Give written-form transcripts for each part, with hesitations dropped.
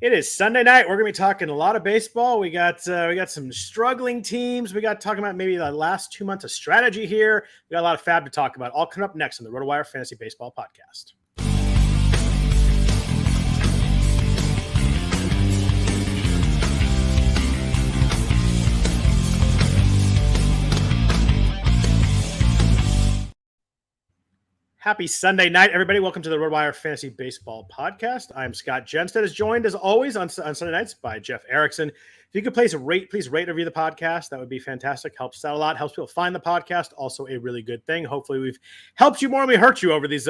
It is Sunday night. We're going to be talking a lot of baseball. We got some struggling teams. We got talking about maybe the last 2 months of strategy here. We got a lot of FAAB to talk about. All coming up next on the RotoWire Fantasy Baseball Podcast. Happy Sunday night, everybody. Welcome to the RotoWire Fantasy Baseball Podcast. I'm Scott Jenstad, is joined as always on Sunday nights by Jeff Erickson. If you could please rate and review the podcast, that would be fantastic. Helps out a lot. Helps people find the podcast. Also a really good thing. Hopefully we've helped you more than we hurt you over these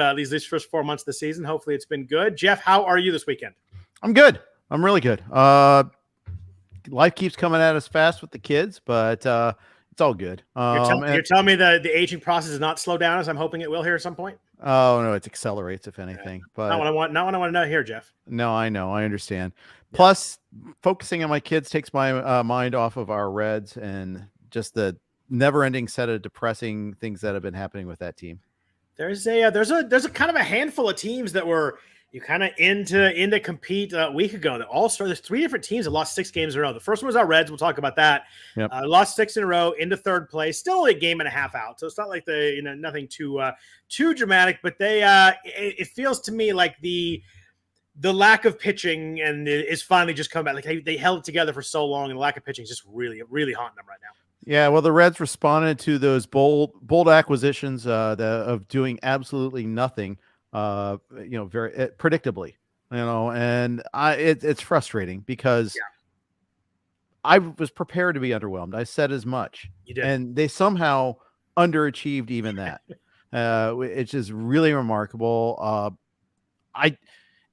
first 4 months of the season. Hopefully it's been good. Jeff, how are you this weekend? I'm good. I'm really good. Life keeps coming at us fast with the kids, but it's all good. You're telling me the aging process does not slow down, as I'm hoping it will here at some point? Oh, no, it accelerates, if anything. But not what I want to know here, Jeff. No, I know. I understand. Yeah. Plus, focusing on my kids takes my mind off of our Reds and just the never-ending set of depressing things that have been happening with that team. There's a kind of a handful of teams that were kind of into compete a week ago. That all started. There's 3 different teams that lost 6 games in a row. The first one was our Reds. We'll talk about that. Yep. Lost 6 in a row into third place. Still only a game and a half out, so it's not like nothing too dramatic. But they it feels to me like the lack of pitching and is finally just come back. Like they held it together for so long, and the lack of pitching is just really haunting them right now. Yeah, well, the Reds responded to those bold acquisitions of doing absolutely nothing. Very predictably, and it's frustrating because I was prepared to be underwhelmed. I said as much. You did. And they somehow underachieved even that. It's just really remarkable.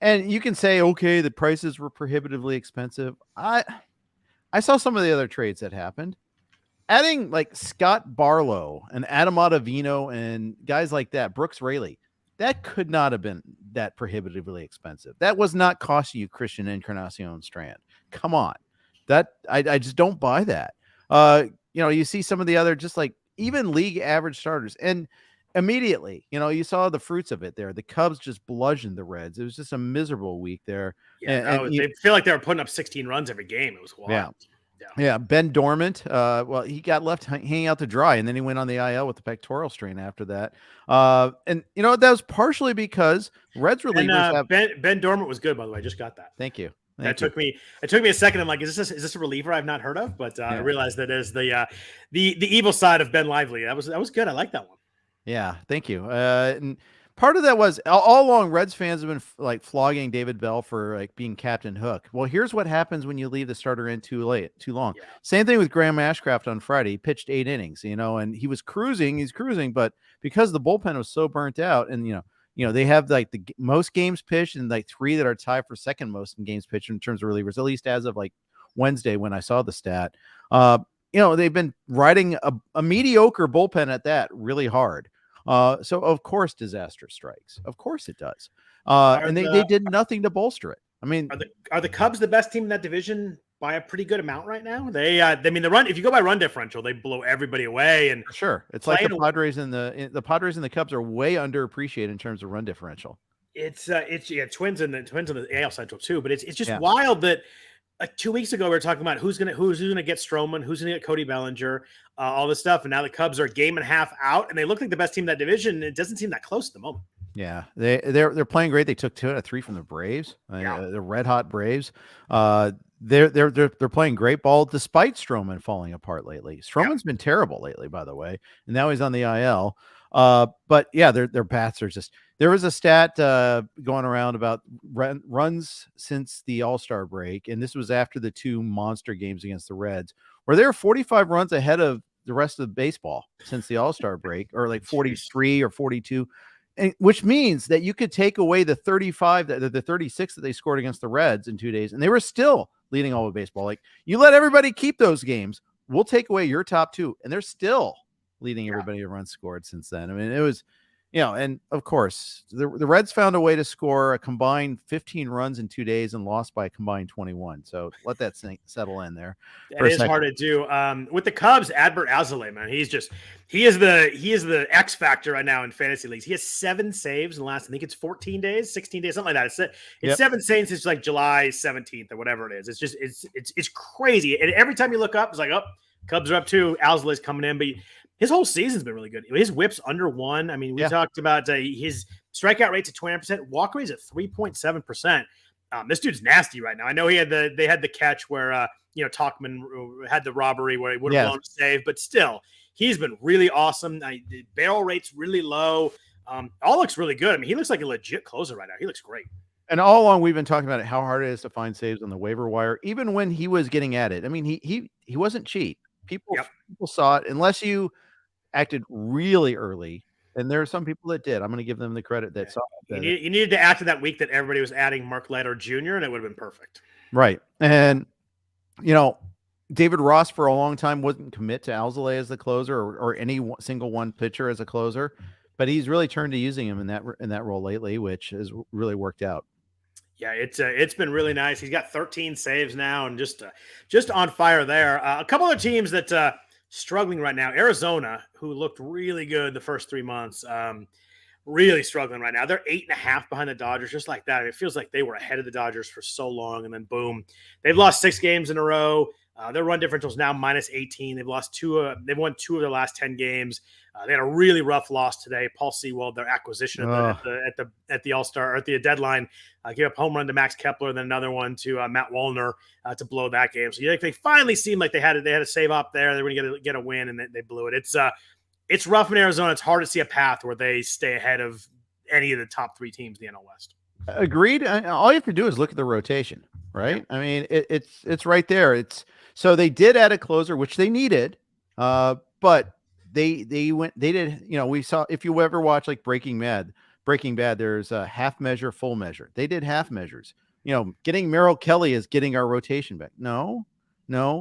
And you can say, okay, the prices were prohibitively expensive. I saw some of the other trades that happened. Adding like Scott Barlow and Adam Ottavino and guys like that, Brooks Raley, that could not have been that prohibitively expensive. That was not costing you Christian Encarnacion Strand. Come on. That I just don't buy that. You see some of the other just like even league average starters, and immediately, you saw the fruits of it there. The Cubs just bludgeoned the Reds. It was just a miserable week there. Yeah, they feel like they were putting up 16 runs every game. It was wild. Yeah, Ben Dormant. Well, he got left hanging out to dry, and then he went on the IL with the pectoral strain after that. And that was partially because Reds relievers Ben Dormant was good, by the way. I just got that. Thank you. It took me a second. I'm like, is this a reliever I've not heard of? But I realized that is the evil side of Ben Lively. That was good. I like that one. Yeah, thank you. And part of that was all along Reds fans have been like flogging David Bell for like being Captain Hook. Well, here's what happens when you leave the starter in too long. Yeah. Same thing with Graham Ashcraft on Friday. He pitched 8 innings, and he was cruising. He's cruising, but because the bullpen was so burnt out, and they have like the most games pitched and like 3 that are tied for second most in games pitched in terms of relievers, at least as of like Wednesday when I saw the stat. They've been riding a mediocre bullpen at that really hard. So of course disaster strikes. Of course it does. And they did nothing to bolster it. I mean, are the Cubs the best team in that division by a pretty good amount right now? If you go by run differdifferential, they blow everybody away. And sure, it's like the Padres and the Cubs are way underappreciated in terms of run differential. It's Twins and the AL Central too. But it's just wild that. Like 2 weeks ago, we were talking about who's gonna get Stroman, who's gonna get Cody Bellinger, all this stuff, and now the Cubs are a game and a half out, and they look like the best team in that division. It doesn't seem that close at the moment. Yeah, they're playing great. They took 2 out of 3 from the Braves, the red hot Braves. They're playing great ball despite Stroman falling apart lately. Stroman's been terrible lately, by the way, and now he's on the IL. But yeah, their bats are just. There was a stat going around about runs since the All-Star break, and this was after the 2 monster games against the Reds, where they're 45 runs ahead of the rest of the baseball since the All-Star break, or like 43 or 42, and which means that you could take away the 35, the 36 that they scored against the Reds in 2 days, and they were still leading all of baseball. Like, you let everybody keep those games, we'll take away your top 2, and they're still leading everybody in runs scored since then. I mean, it was And of course, the Reds found a way to score a combined 15 runs in 2 days and lost by a combined 21. So let that settle in there. It is hard to do. With the Cubs, Adbert Alzolay, man, he is the X factor right now in fantasy leagues. He has 7 saves in the last, I think it's 14 days, 16 days, something like that. It's 7 saves since like July 17th or whatever it is. It's just it's crazy. And every time you look up, it's like, oh, Cubs are up 2. Alzolay's coming in, but his whole season's been really good. His whip's under 1. I mean, we talked about his strikeout rate's at 20%, walk rate's at 3.7%. This dude's nasty right now. I know they had the catch where Talkman had the robbery where he would have blown a save, but still, he's been really awesome. The barrel rate's really low. All looks really good. I mean, he looks like a legit closer right now. He looks great. And all along, we've been talking about how hard it is to find saves on the waiver wire, even when he was getting at it. I mean, he wasn't cheap. People saw it, unless you acted really early. And there are some people that did. I'm going to give them the credit that saw it. You needed to act in that week that everybody was adding Mark Leiter Jr., and it would have been perfect. Right. And, David Ross for a long time wouldn't commit to Alzolay as the closer or any single one pitcher as a closer, but he's really turned to using him in that role lately, which has really worked out. Yeah, it's been really nice. He's got 13 saves now and just on fire there. A couple other teams that struggling right now. Arizona, who looked really good the first 3 months, really struggling right now. They're 8.5 behind the Dodgers, just like that. It feels like they were ahead of the Dodgers for so long, and then boom, they've lost 6 games in a row. Their run differential is now -18. They've lost 2. They've won 2 of their last 10 games. They had a really rough loss today. Paul Sewald, their acquisition at the All-Star or at the deadline, gave up a home run to Max Kepler, then another one to Matt Wallner to blow that game. So they finally seemed like they had a save up there. They were going to get a win, and they blew it. It's rough in Arizona. It's hard to see a path where they stay ahead of any of the top 3 teams in the NL West. Agreed. All you have to do is look at the rotation, right? Yeah. I mean, it's right there. So they did add a closer, which they needed, but they did. We saw, if you ever watch like Breaking Bad, there's a half measure, full measure. They did half measures. Getting Merrill Kelly is getting our rotation back. No,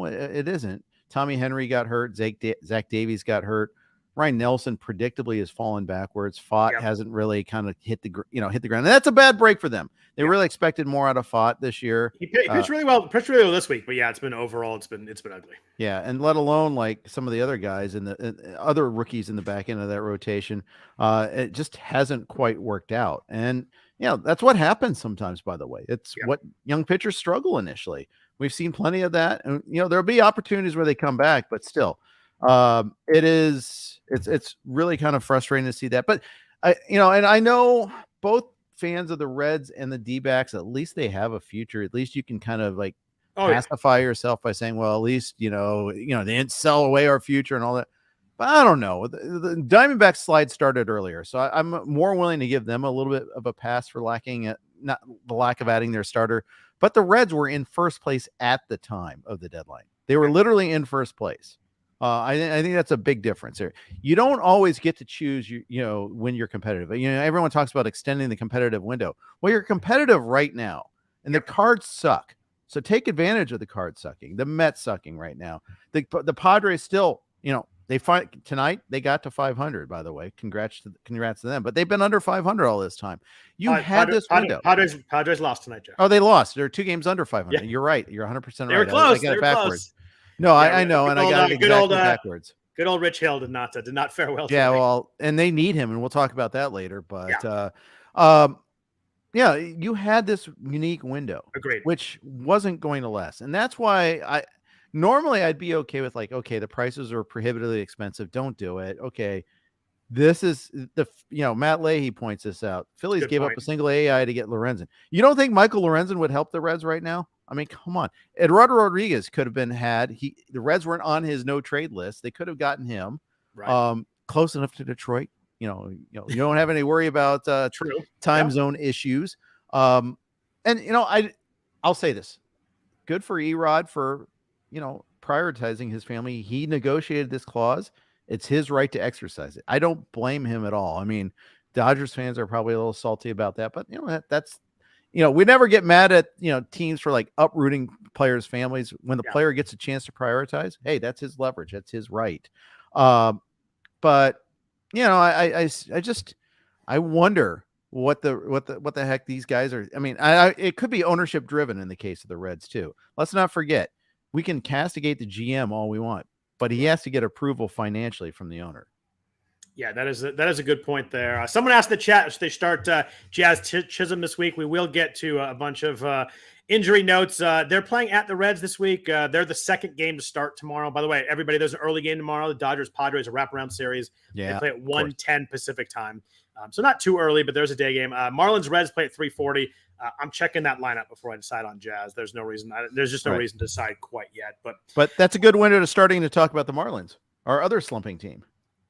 it isn't. Tommy Henry got hurt. Zach Davies got hurt. Ryan Nelson predictably has fallen backwards. Fott hasn't really kind of hit the ground. And that's a bad break for them. They really expected more out of Fott this year. He pitched really well this week, but it's been ugly. Yeah, and let alone like some of the other guys and the other rookies in the back end of that rotation. It just hasn't quite worked out. And that's what happens sometimes, by the way. It's what young pitchers struggle initially. We've seen plenty of that. And there'll be opportunities where they come back, but still. It's really kind of frustrating to see that, but and I know both fans of the Reds and the D-backs, at least they have a future. At least you can kind of like pacify yourself by saying, well, at least, they didn't sell away our future and all that. But I don't know. The Diamondbacks slide started earlier, so I'm more willing to give them a little bit of a pass for not the lack of adding their starter. But the Reds were in first place at the time of the deadline. They were literally in first place. I think that's a big difference there. You don't always get to choose, when you're competitive. Everyone talks about extending the competitive window. Well, you're competitive right now, and the cards suck. So take advantage of the card sucking. The Mets sucking right now. The Padres still, they find tonight they got to 500. By the way, congrats to them. But they've been under 500 all this time. This window. Padres lost tonight, Jeff. Oh, they lost. They're 2 games under 500. Yeah. You're right. You're 100% right. They were close. I got it backwards. No, I know, and I got it exactly backwards. Good old Rich Hill did not fare well. Yeah, well, and they need him, and we'll talk about that later. But you had this unique window, which wasn't going to last, and that's why normally I'd be okay with the prices are prohibitively expensive, don't do it. Okay, this is Matt Leahy points this out. Phillies gave up a single AI to get Lorenzen. You don't think Michael Lorenzen would help the Reds right now? I mean, come on. Eduardo Rodriguez could have been the Reds weren't on his no trade list. They could have gotten him close enough to Detroit. You don't have any worry about time zone issues. I'll say this. Good for Erod for, prioritizing his family. He negotiated this clause. It's his right to exercise it. I don't blame him at all. I mean, Dodgers fans are probably a little salty about that, but that's we never get mad at, teams for uprooting players' families when the player gets a chance to prioritize. Hey, that's his leverage. That's his right. But, I just, I wonder what the heck these guys are. I mean, it could be ownership driven in the case of the Reds too. Let's not forget, we can castigate the GM all we want, but he has to get approval financially from the owner. Yeah, that is a good point there. Someone asked in the chat, should they start Jazz Chisholm this week? We will get to a bunch of injury notes. They're playing at the Reds this week. They're the second game to start tomorrow. By the way, everybody, there's an early game tomorrow. The Dodgers-Padres, a wraparound series. Yeah, they play at 1:10 Pacific time. So not too early, but there's a day game. Marlins-Reds play at 3:40. I'm checking that lineup before I decide on Jazz. There's no reason. There's just no reason to decide quite yet. But that's a good window to starting to talk about the Marlins, our other slumping team.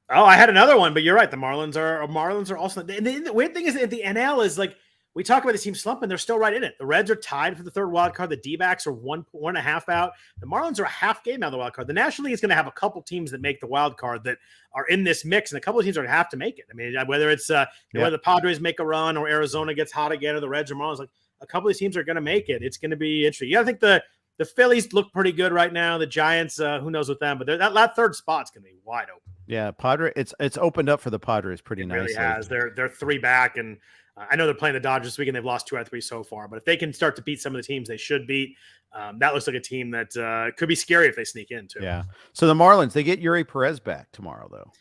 Oh, I had another one, but you're right. The Marlins are also. And the weird thing is that the NL is like we talk about the team slumping, they're still right in it. The Reds are tied for the third wild card. The D-backs are one and a half out. The Marlins are a half game out of the wild card. The National League is going to have a couple teams that make the wild card that are in this mix, and a couple of teams are going to have to make it. I mean, whether it's whether the Padres make a run or Arizona gets hot again or the Reds or Marlins, like a couple of these teams are going to make it. It's going to be interesting. You got to think the Phillies look pretty good right now. The Giants, who knows with them, but that third spot's going to be wide open. Yeah, it's opened up for the Padres pretty nicely. It really has. They're three back, and I know they're playing the Dodgers this week, and they've lost 2 out of 3 so far. But if they can start to beat some of the teams they should beat, that looks like a team that could be scary if they sneak in too. Yeah. So the Marlins, they get Yuri Perez back tomorrow, though.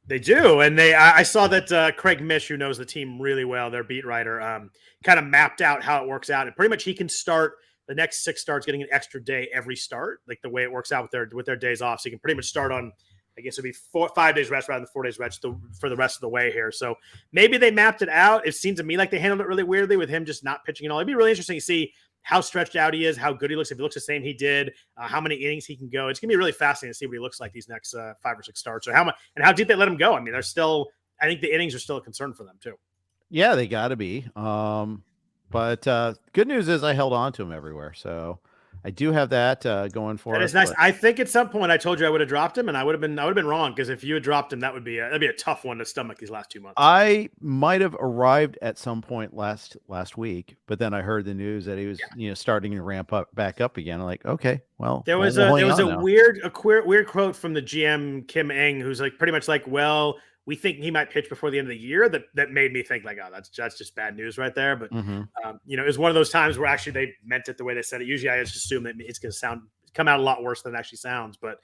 They do, and I saw that Craig Mish, who knows the team really well, their beat writer, kind of mapped out how it works out, and pretty much he can start the next 6 starts, getting an extra day every start, like the way it works out with their days off. So you can pretty much start on, I guess it'd be 5 days rest rather than 4 days rest for the rest of the way here. So maybe they mapped it out. It seems to me like they handled it really weirdly with him just not pitching at all. It'd be really interesting to see how stretched out he is, how good he looks, if he looks the same he did, how many innings he can go. It's going to be really fascinating to see what he looks like these next 5 or 6 starts, or how deep they let him go. I mean, I think the innings are still a concern for them too. Yeah, they got to be. But good news is I held on to him everywhere. So I do have that going for us. That is nice. I think at some point I told you I would have dropped him, and I would have been wrong, because if you had dropped him, that'd be a tough one to stomach these last 2 months. I might have arrived at some point last week, but then I heard the news that he was starting to ramp back up again. I'm like, okay, well, there was a weird quote from the GM Kim Eng, who's like pretty much like, well, we think he might pitch before the end of the year. That made me think like, oh, that's just bad news right there. But it was one of those times where actually they meant it the way they said it. Usually I just assume that it's going to come out a lot worse than it actually sounds. But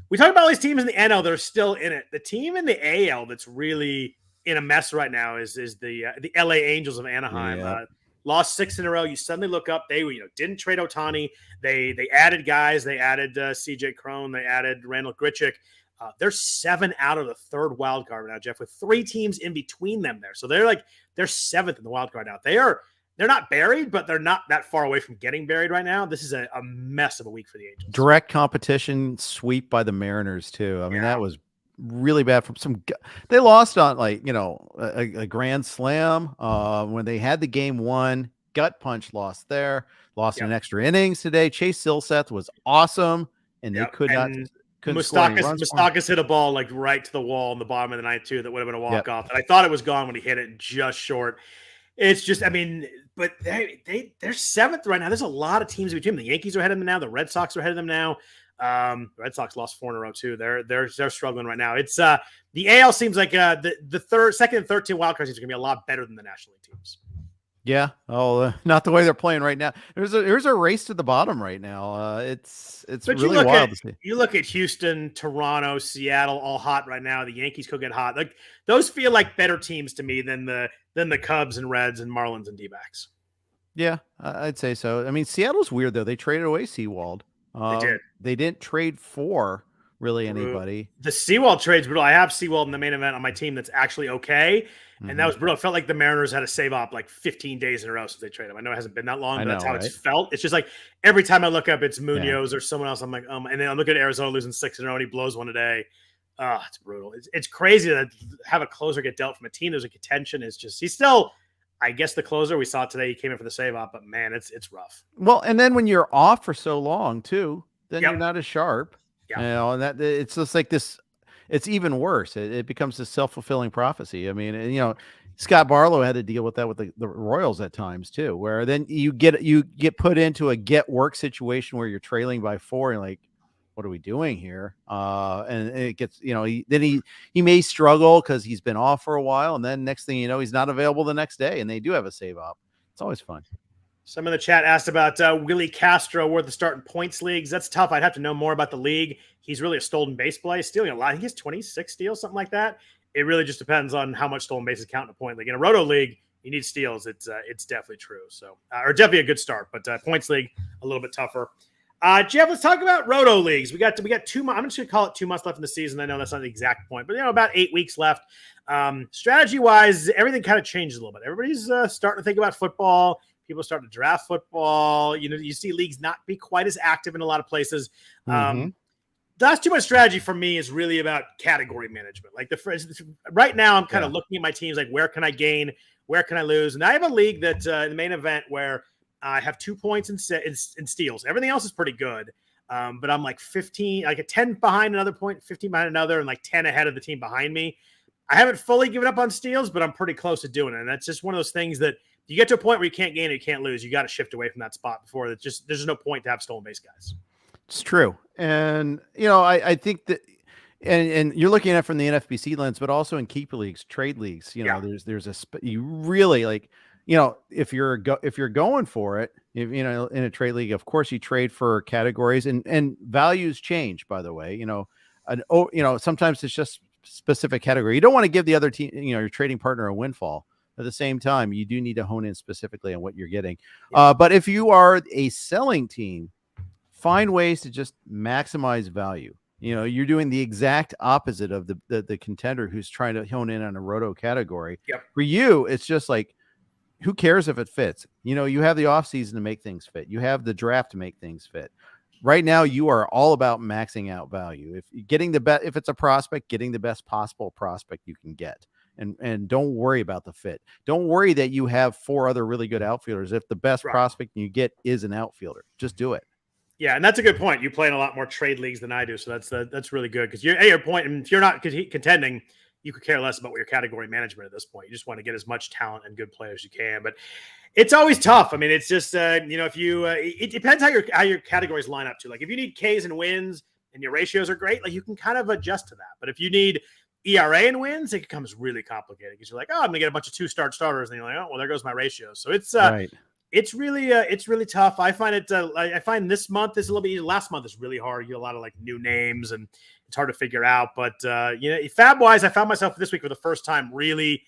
we talk about all these teams in the NL that are still in it. The team in the AL that's really in a mess right now is the LA Angels of Anaheim. Yeah. Lost 6 in a row. You suddenly look up. They didn't trade Ohtani. They added guys. They added CJ Cron. They added Randall Grichuk. They're 7 out of the third wild card now, Jeff, with 3 teams in between them there. So they're 7th in the wild card now. They're not buried, but they're not that far away from getting buried right now. This is a mess of a week for the Angels. Direct competition sweep by the Mariners too. I mean, that was really bad from some. They lost on a grand slam when they had the game won. Gut punch lost there. Lost in extra innings today. Chase Silseth was awesome, and they could not. Moustakas hit a ball like right to the wall in the bottom of the ninth too. That would have been a walk off. And I thought it was gone when he hit it just short. It's just, I mean, but they're 7th right now. There's a lot of teams between them. The Yankees are ahead of them now. The Red Sox are ahead of them now. The Red Sox lost 4 in a row too. They're struggling right now. It's the AL seems like the second and third team wild card teams are gonna be a lot better than the National League teams. Yeah. Oh, not the way they're playing right now. There's a race to the bottom right now. It's really wild to see. You look at Houston, Toronto, Seattle, all hot right now. The Yankees could get hot. Like those feel like better teams to me than the Cubs and Reds and Marlins and D-backs. Yeah, I'd say so. I mean, Seattle's weird though. They traded away Seawald. They did. They didn't trade for really anybody. The Seawald trade's brutal. I have Seawald in the main event on my team that's actually okay. And that was brutal. It felt like the Mariners had to save up like 15 days in a row since they traded him. I know it hasn't been that long, but that's how it's felt. It's just like every time I look up, it's Munoz or someone else. I'm like, and then I'm looking at Arizona losing 6 in a row and he blows one today. It's brutal. It's crazy to have a closer get dealt from a team. There's a contention. It's just, he's still, I guess, the closer. We saw today, he came in for the save up, but man, it's rough. Well, and then when you're off for so long too, then you're not as sharp. Yeah. And that it's just like this. It's even worse. It becomes a self-fulfilling prophecy. I mean, Scott Barlow had to deal with that with the Royals at times too, where then you get put into a get work situation where you're trailing by 4 and like, what are we doing here? And it gets, he may struggle because he's been off for a while, and then next thing you know, he's not available the next day, and they do have a save op. It's always fun. Some in the chat asked about Willie Castro worth the start in points leagues. That's tough. I'd have to know more about the league. He's really a stolen base play, stealing a lot. He has 26 steals, something like that. It really just depends on how much stolen bases count in a point league. In a roto league, you need steals. It's definitely true. So, or definitely a good start, but points league a little bit tougher. Jeff, let's talk about roto leagues. We got 2 months. I'm just going to call it 2 months left in the season. I know that's not the exact point, but about 8 weeks left. Strategy wise, everything kind of changes a little bit. Everybody's starting to think about football. People start to draft football. You see leagues not be quite as active in a lot of places. That's too much strategy for me is really about category management. Like right now, I'm kind of looking at my teams, like where can I gain, where can I lose? And I have a league that in the main event where I have 2 points in steals. Everything else is pretty good. But I'm like 15, like a 10 behind another point, 15 behind another, and like 10 ahead of the team behind me. I haven't fully given up on steals, but I'm pretty close to doing it. And that's just one of those things that you get to a point where you can't gain it, you can't lose. You got to shift away from that spot before that. Just there's no point to have stolen base guys. It's true. And, I think that, and you're looking at it from the NFBC lens, but also in keeper leagues, trade leagues, you really like, if you're going for it, in a trade league, of course you trade for categories and values change, by the way, sometimes it's just specific category. You don't want to give the other team, your trading partner a windfall. At the same time, you do need to hone in specifically on what you're getting. But if you are a selling team, find ways to just maximize value. You're doing the exact opposite of the contender who's trying to hone in on a roto category. For you, it's just like, who cares if it fits? You have the off season to make things fit. You have the draft to make things fit. Right now, you are all about maxing out value. If it's a prospect, getting the best possible prospect you can get. And don't worry about the fit. Don't worry that you have 4 other really good outfielders. If the best prospect you get is an outfielder, just do it. Yeah, and that's a good point. You play in a lot more trade leagues than I do, so that's really good because you're at your point. And if you're not contending, you could care less about what your category management at this point. You just want to get as much talent and good players as you can. But it's always tough. I mean, it's just if you it depends how your categories line up too. Like if you need Ks and wins and your ratios are great, like you can kind of adjust to that. But if you need ERA and wins, it becomes really complicated because you're like, oh, I'm gonna get a bunch of 2-star starters, and you're like, oh, well, there goes my ratio. So it's right. It's really tough. I find it. I find this month is a little bit easier. Last month is really hard. You get a lot of like new names, and it's hard to figure out. But FAAB wise, I found myself this week for the first time really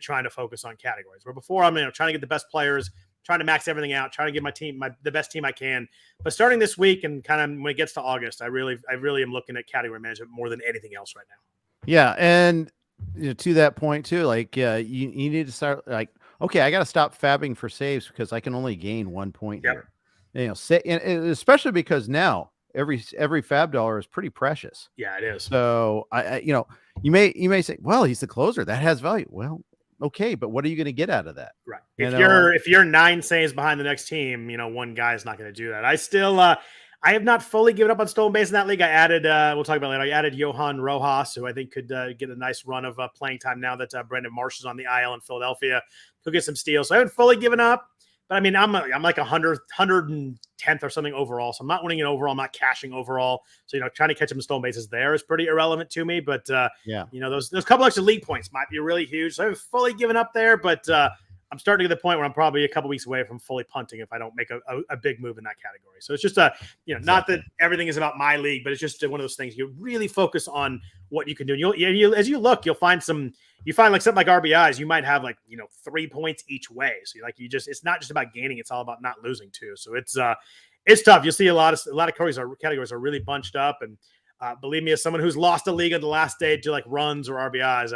trying to focus on categories. Where before I'm trying to get the best players, trying to max everything out, trying to give my team the best team I can. But starting this week and kind of when it gets to August, I really am looking at category management more than anything else right now. Yeah, and to that point too, like you need to start like, okay, I got to stop fabbing for saves because I can only gain 1 point here. And especially because now every FAAB dollar is pretty precious. Yeah, it is. So you may say, well, he's the closer, that has value. Well, okay, but what are you going to get out of that? Right. If you're 9 saves behind the next team, one guy is not going to do that. I still I have not fully given up on stolen base in that league. I added, we'll talk about it later. I added Johan Rojas, who I think could get a nice run of playing time now that Brandon Marsh is on the IL in Philadelphia. He'll get some steals. So I haven't fully given up, but I mean, I'm like 110th or something overall. So I'm not winning it overall. I'm not cashing overall. So, trying to catch him in stolen bases there is pretty irrelevant to me. But, those couple extra league points might be really huge. So I haven't fully given up there, but I'm starting to get to the point where I'm probably a couple weeks away from fully punting if I don't make a big move in that category. So it's just not that everything is about my league, but it's just one of those things. You really focus on what you can do. And as you look, you'll find like something like RBIs. You might have 3 points each way. So it's not just about gaining. It's all about not losing too. So it's tough. You'll see a lot of categories are really bunched up. And believe me, as someone who's lost a league on the last day to like runs or RBIs,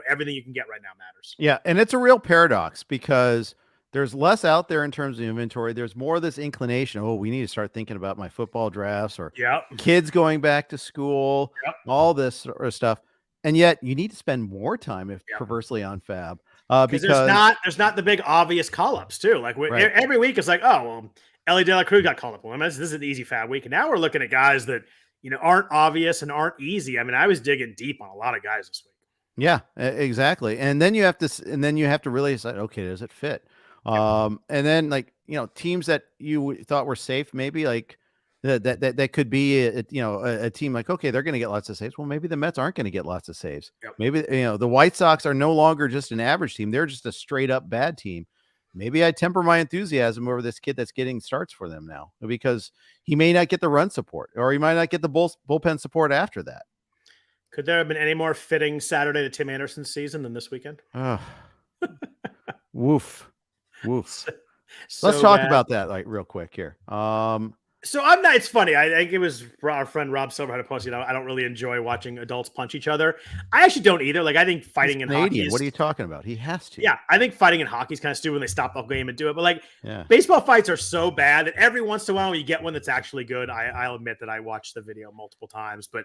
everything you can get right now matters. Yeah, and it's a real paradox because there's less out there in terms of inventory. There's more of this inclination. Oh, we need to start thinking about my football drafts or kids going back to school, all this sort of stuff. And yet you need to spend more time, if perversely, on FAAB because there's not the big obvious call-ups too. Like every week it's like, oh, well, Ellie De La Cruz got called up. Well, this is an easy FAAB week. And now we're looking at guys that aren't obvious and aren't easy. I mean, I was digging deep on a lot of guys this week. Yeah, exactly. And then you have to really decide, okay, does it fit? And then teams that you thought were safe, maybe like that could be a team like, okay, they're going to get lots of saves. Well, maybe the Mets aren't going to get lots of saves. Yep. Maybe the White Sox are no longer just an average team; they're just a straight up bad team. Maybe I temper my enthusiasm over this kid that's getting starts for them now, because he may not get the run support, or he might not get the bullpen support after that. Could there have been any more fitting Saturday to Tim Anderson's season than this weekend? Woof. So Let's talk bad. about that real quick here. So I'm not. It's funny. I think it was our friend Rob Silver had a post. I don't really enjoy watching adults punch each other. I actually don't either. Like, I think fighting in hockey is, what are you talking about? He has to. Yeah, I think fighting in hockey is kind of stupid when they stop the game and do it. But like, yeah. Baseball fights are so bad that every once in a while when you get one that's actually good, I'll admit that I watched the video multiple times. But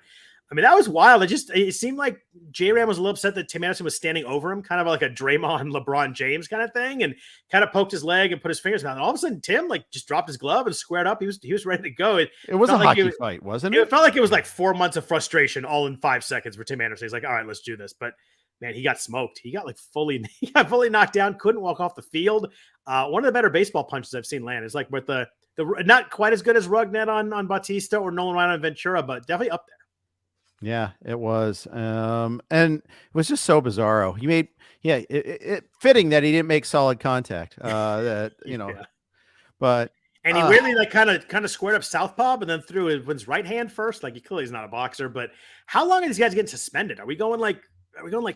I mean, that was wild. It seemed like J-Ram was a little upset that Tim Anderson was standing over him, kind of like a Draymond, LeBron James kind of thing, and kind of poked his leg and put his fingers down. And all of a sudden, Tim just dropped his glove and squared up. He was ready to go. It was a hockey fight, wasn't it? It felt like it was like 4 months of frustration all in 5 seconds for Tim Anderson. He's like, all right, let's do this. But man, he got smoked. He got fully knocked down. Couldn't walk off the field. One of the better baseball punches I've seen land is like with the not quite as good as Rugnet on Bautista or Nolan Ryan on Ventura, but definitely up there. Yeah, it was. And it was just so bizarro. He made, it fitting that he didn't make solid contact. But and he weirdly kind of squared up southpaw, but then threw his right hand first. Like, he clearly is not a boxer. But how long are these guys getting suspended? Are we going like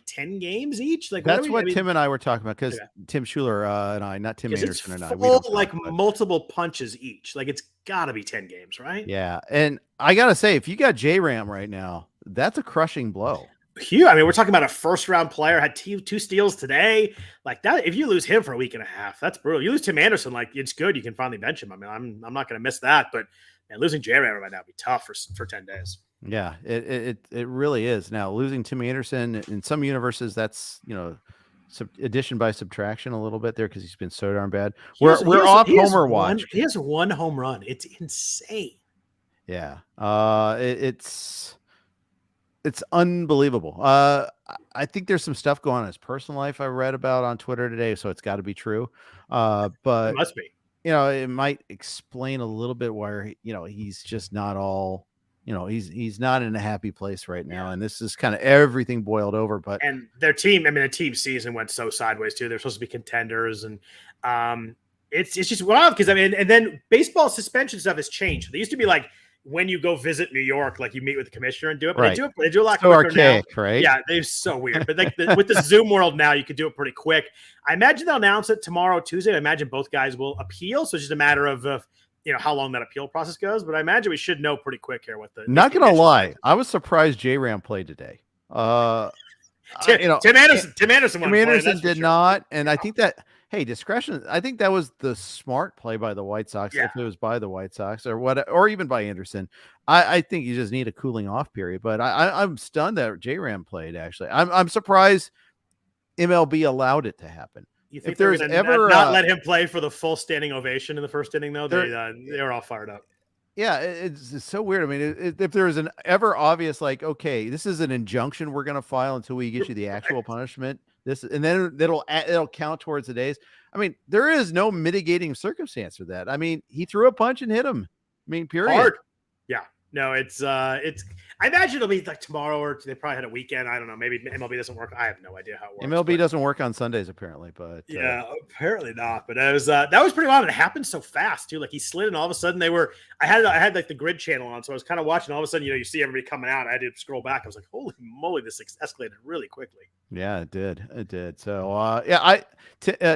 10 games each? Like, that's what Tim and I were talking about, because Tim Schuler and I, not Tim Anderson and I, we don't like multiple punches each. Like, it's got to be 10 games, right? Yeah, and I gotta say, if you got J-Ram right now, that's a crushing blow. Huge. I mean, we're talking about a first-round player, had two steals today. Like that, if you lose him for a week and a half, that's brutal. You lose Tim Anderson, like, it's good. You can finally bench him. I mean, I'm not going to miss that. But man, losing J-Ram right now would be tough for 10 days. Yeah, it really is. Now, losing Tim Anderson in some universes, that's addition by subtraction a little bit there, because he's been so darn bad. We're off Homer watch. He has one home run. It's insane. Yeah, it's unbelievable. I think there's some stuff going on in his personal life I read about on Twitter today, so it's got to be true. But it must be. It might explain a little bit why he's just not all. He's not in a happy place right now, and this is kind of everything boiled over. But their team, the team season went so sideways too. They're supposed to be contenders, and it's just wild because and then baseball suspension stuff has changed. They used to be like, when you go visit New York, like you meet with the commissioner and do it, but right. they do a lot so quicker archaic, now. Right? Yeah, they're so weird. But like with the Zoom world now, you could do it pretty quick. I imagine they'll announce it tomorrow, Tuesday. I imagine both guys will appeal, so it's just a matter of how long that appeal process goes. But I imagine we should know pretty quick here what the. Not gonna lie, I was surprised J-Ram played today. Tim Anderson did not, and I think that. Hey, discretion. I think that was the smart play by the White Sox. Yeah. If it was by the White Sox or even by Anderson, I think you just need a cooling off period. But I'm stunned that J-Ram played. Actually, I'm surprised MLB allowed it to happen. You think if there's ever not let him play for the full standing ovation in the first inning, though, they were all fired up. Yeah, it's so weird. I mean, if there's an ever obvious, like, okay, this is an injunction we're going to file until we get you the actual punishment. And then it'll count towards the days. I mean, there is no mitigating circumstance for that. I mean, he threw a punch and hit him. I mean, period. Hard. Yeah. No, it's. I imagine it'll be like tomorrow, or they probably had a weekend. I don't know. Maybe MLB doesn't work. I have no idea how it works. MLB doesn't work on Sundays apparently, but yeah, apparently not. But that was pretty wild. It happened so fast too. Like he slid, and all of a sudden they were. I had like the grid channel on, so I was kind of watching. All of a sudden, you see everybody coming out. I had to scroll back. I was like, holy moly, this escalated really quickly. Yeah, it did. So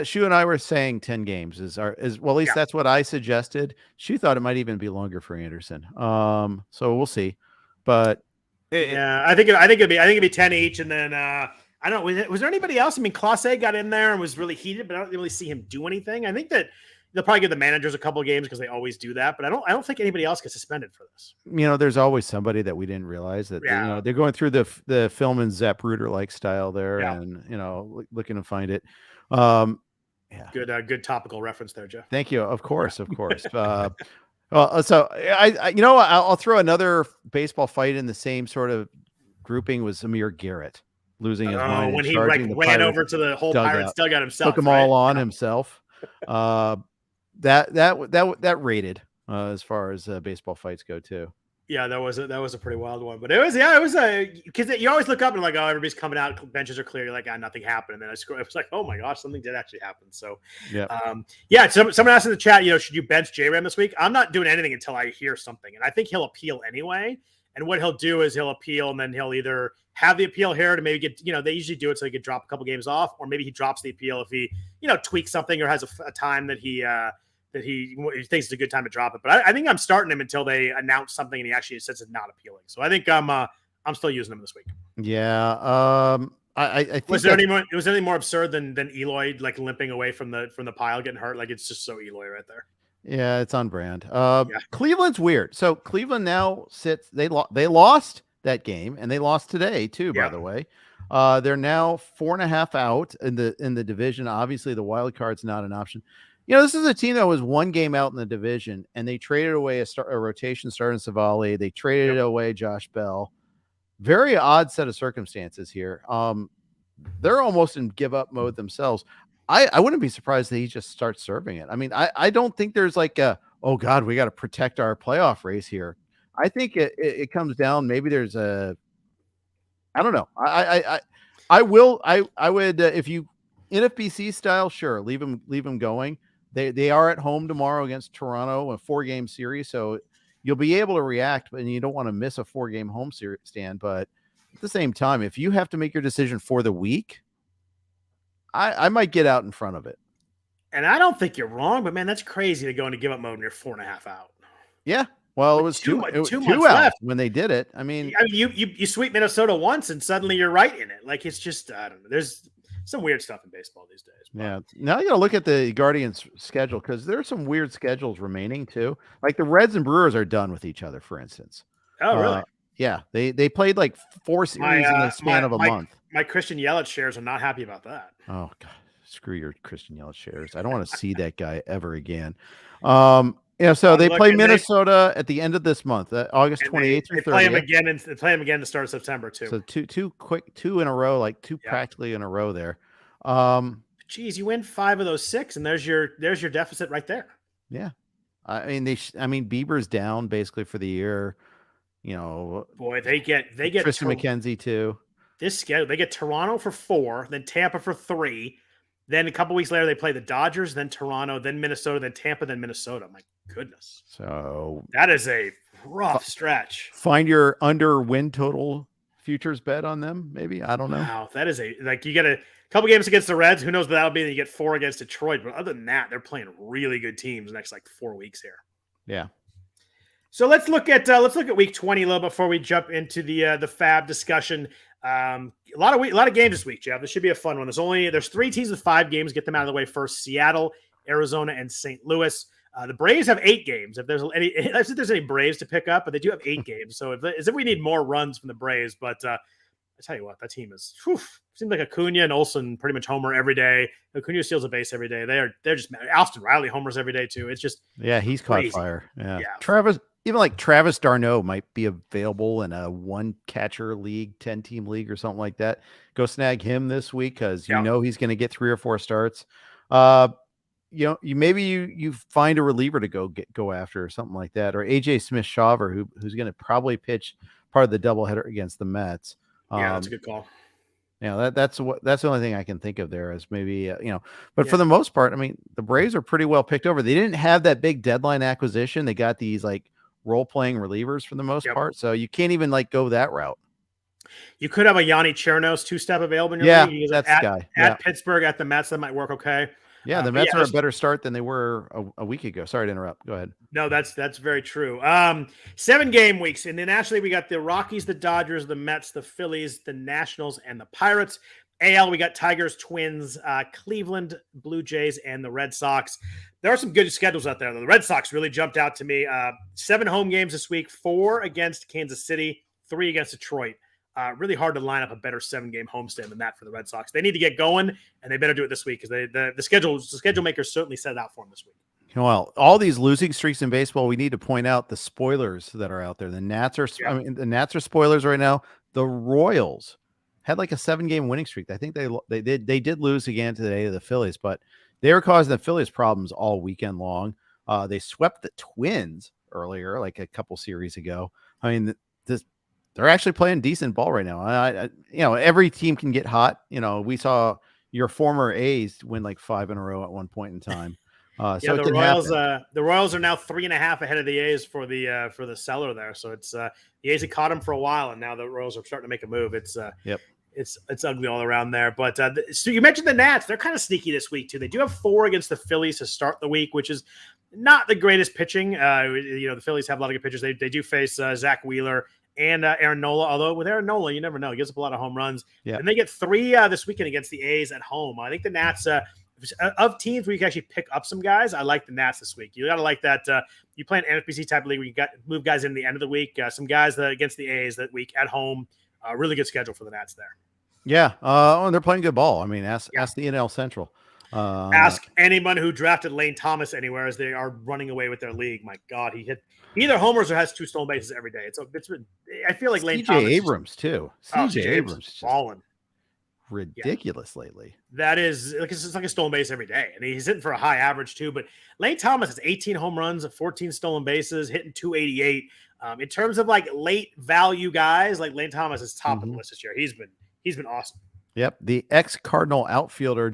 Shu and I were saying 10 games is well, at least that's what I suggested. Shu thought it might even be longer for Anderson. So we'll see. But I think it'd be 10 each, and then I don't know. Was there anybody else? I mean, Clase got in there and was really heated, but I don't really see him do anything. I think that they'll probably give the managers a couple of games because they always do that, but I don't think anybody else gets suspended for this. There's always somebody that we didn't realize that they're going through the film and Zapruder like style there, and looking to find it. Good topical reference there, Jeff. Thank you. Of course. Well, so I'll throw another baseball fight in the same sort of grouping was Amir Garrett losing his mind when he ran over to the whole Pirates dugout himself. Took them all on himself. That rated. as far as baseball fights go too. Yeah, that was a pretty wild one, but it was because you always look up and like, oh, everybody's coming out, benches are clear. You're like, nothing happened, and then it was like, oh my gosh, something did actually happen. So yeah. Someone asked in the chat, should you bench J-Ram this week? I'm not doing anything until I hear something, and I think he'll appeal anyway. And what he'll do is he'll appeal, and then he'll either have the appeal here to maybe get, they usually do it so he could drop a couple games off, or maybe he drops the appeal if he, tweaks something or has a time that he thinks it's a good time to drop it. But I think I'm starting him until they announce something and he actually says it's not appealing. So I think I'm still using him this week. Yeah. I think was there anything more absurd than Eloy like limping away from the pile getting hurt? Like it's just so Eloy right there. Yeah, it's on brand. Cleveland's weird. So Cleveland now sits. They lost that game and they lost today too. By the way, they're now 4.5 out in the division. Obviously, the wild card's not an option. This is a team that was 1 game out in the division, and they traded away a rotation starter in Savali. They traded away Josh Bell. Very odd set of circumstances here. They're almost in give up mode themselves. I wouldn't be surprised that he just starts serving it. I mean, I don't think there's like oh God, we got to protect our playoff race here. I think it comes down. Maybe there's I don't know. I would if you NFBC style, sure, leave them going. They are at home tomorrow against Toronto, a 4-game series, so you'll be able to react, and you don't want to miss a 4-game home series stand. But at the same time, if you have to make your decision for the week, I might get out in front of it. And I don't think you're wrong, but man, that's crazy to go into give up mode and you're 4.5 out. Yeah. Well, it was two months left when they did it. I mean, you sweep Minnesota once and suddenly you're right in it. Like, it's just, I don't know. There's some weird stuff in baseball these days. But. Yeah. Now you got to look at the Guardians schedule because there's some weird schedules remaining too. Like the Reds and Brewers are done with each other, for instance. Oh, really? Yeah. They played like 4 series in the span of a month. My Christian Yelich shares are not happy about that. Oh God, screw your Christian Yelich shares. I don't want to see that guy ever again. So they play Minnesota at the end of this month, August 28th through 30th. They play him again to start September too. So two in a row, like practically in a row there. Geez, you win 5 of those 6, and there's your deficit right there. Yeah, I mean Bieber's down basically for the year. Boy, they get Tristan McKenzie too. This schedule, they get Toronto for 4, then Tampa for 3. Then a couple weeks later, they play the Dodgers, then Toronto, then Minnesota, then Tampa, then Minnesota. My goodness. So that is a rough stretch. Find your under win total futures bet on them, maybe. I don't know. Wow, that is you get a couple games against the Reds. Who knows what that'll be? Then you get 4 against Detroit. But other than that, they're playing really good teams the next 4 weeks here. Yeah. So let's look at week 20 a little before we jump into the FAAB discussion. A lot of games this week, Jeff. This should be a fun one. There's 3 teams with 5 games. Get them out of the way first: Seattle, Arizona, and St. Louis. The Braves have 8 games. If there's any Braves to pick up, but they do have 8 games. So if we need more runs from the Braves, but I tell you what, that team is seems like Acuna and Olsen pretty much homer every day. Acuna steals a base every day. They're just Austin Riley homers every day too. It's just he's crazy. Caught fire. Yeah. Travis d'Arnaud might be available in a 1-catcher league, 10-team league or something like that. Go snag him this week because he's going to get 3 or 4 starts. You find a reliever to go after or something like that, or AJ Smith-Shawver who's going to probably pitch part of the doubleheader against the Mets. That's a good call. That's the only thing I can think of there is maybe but for the most part, I mean, the Braves are pretty well picked over. They didn't have that big deadline acquisition. They got these role-playing relievers for the most part, so you can't even go that route. You could have a Yanni Chernos 2-step available in your league. That's the guy. At Pittsburgh, at the Mets, that might work okay. Yeah, the Mets are a better start than they were a week ago. Sorry to interrupt. Go ahead. No, that's very true. 7 game weeks. In the National League, we got the Rockies, the Dodgers, the Mets, the Phillies, the Nationals, and the Pirates. AL, we got Tigers, Twins, Cleveland, Blue Jays, and the Red Sox. There are some good schedules out there. The Red Sox really jumped out to me. 7 home games this week, 4 against Kansas City, 3 against Detroit. Really hard to line up a better 7-game homestand than that for the Red Sox. They need to get going, and they better do it this week because the schedule makers certainly set it out for them this week. Well, all these losing streaks in baseball, we need to point out the spoilers that are out there. The Nats are spoilers right now. The Royals had a 7-game winning streak. I think they did lose again today to the Phillies, but they were causing the Phillies problems all weekend long. They swept the Twins earlier, like a couple series ago. I mean, they're actually playing decent ball right now. Every team can get hot. We saw your former A's win like 5 in a row at one point in time. So the Royals. The Royals are now 3.5 ahead of the A's for the seller there. So it's the A's had caught them for a while, and now the Royals are starting to make a move. It's ugly all around there. But so you mentioned the Nats. They're kind of sneaky this week too. They do have 4 against the Phillies to start the week, which is not the greatest pitching. The Phillies have a lot of good pitchers. They do face Zach Wheeler and Aaron Nola. Although with Aaron Nola, you never know. He gives up a lot of home runs. Yeah. And they get 3 this weekend against the A's at home. I think the Nats, of teams where you can actually pick up some guys, I like the Nats this week. You got to like that. You play an NFBC type of league where you got move guys in the end of the week. Some guys against the A's that week at home. Really good schedule for the Nats there. Yeah. And they're playing good ball. I mean, ask the NL Central. Ask anyone who drafted Lane Thomas anywhere as they are running away with their league. My God, he either homers or has 2 stolen bases every day. I feel like Lane Thomas. Abrams too. CJ Abrams is fallen. Ridiculous lately. That is it's like a stolen base every day, and he's hitting for a high average too. But Lane Thomas has 18 home runs, 14 stolen bases, hitting 288. In terms of like late value guys, like Lane Thomas is top of the list this year. He's been awesome. Yep, the ex-Cardinal outfielder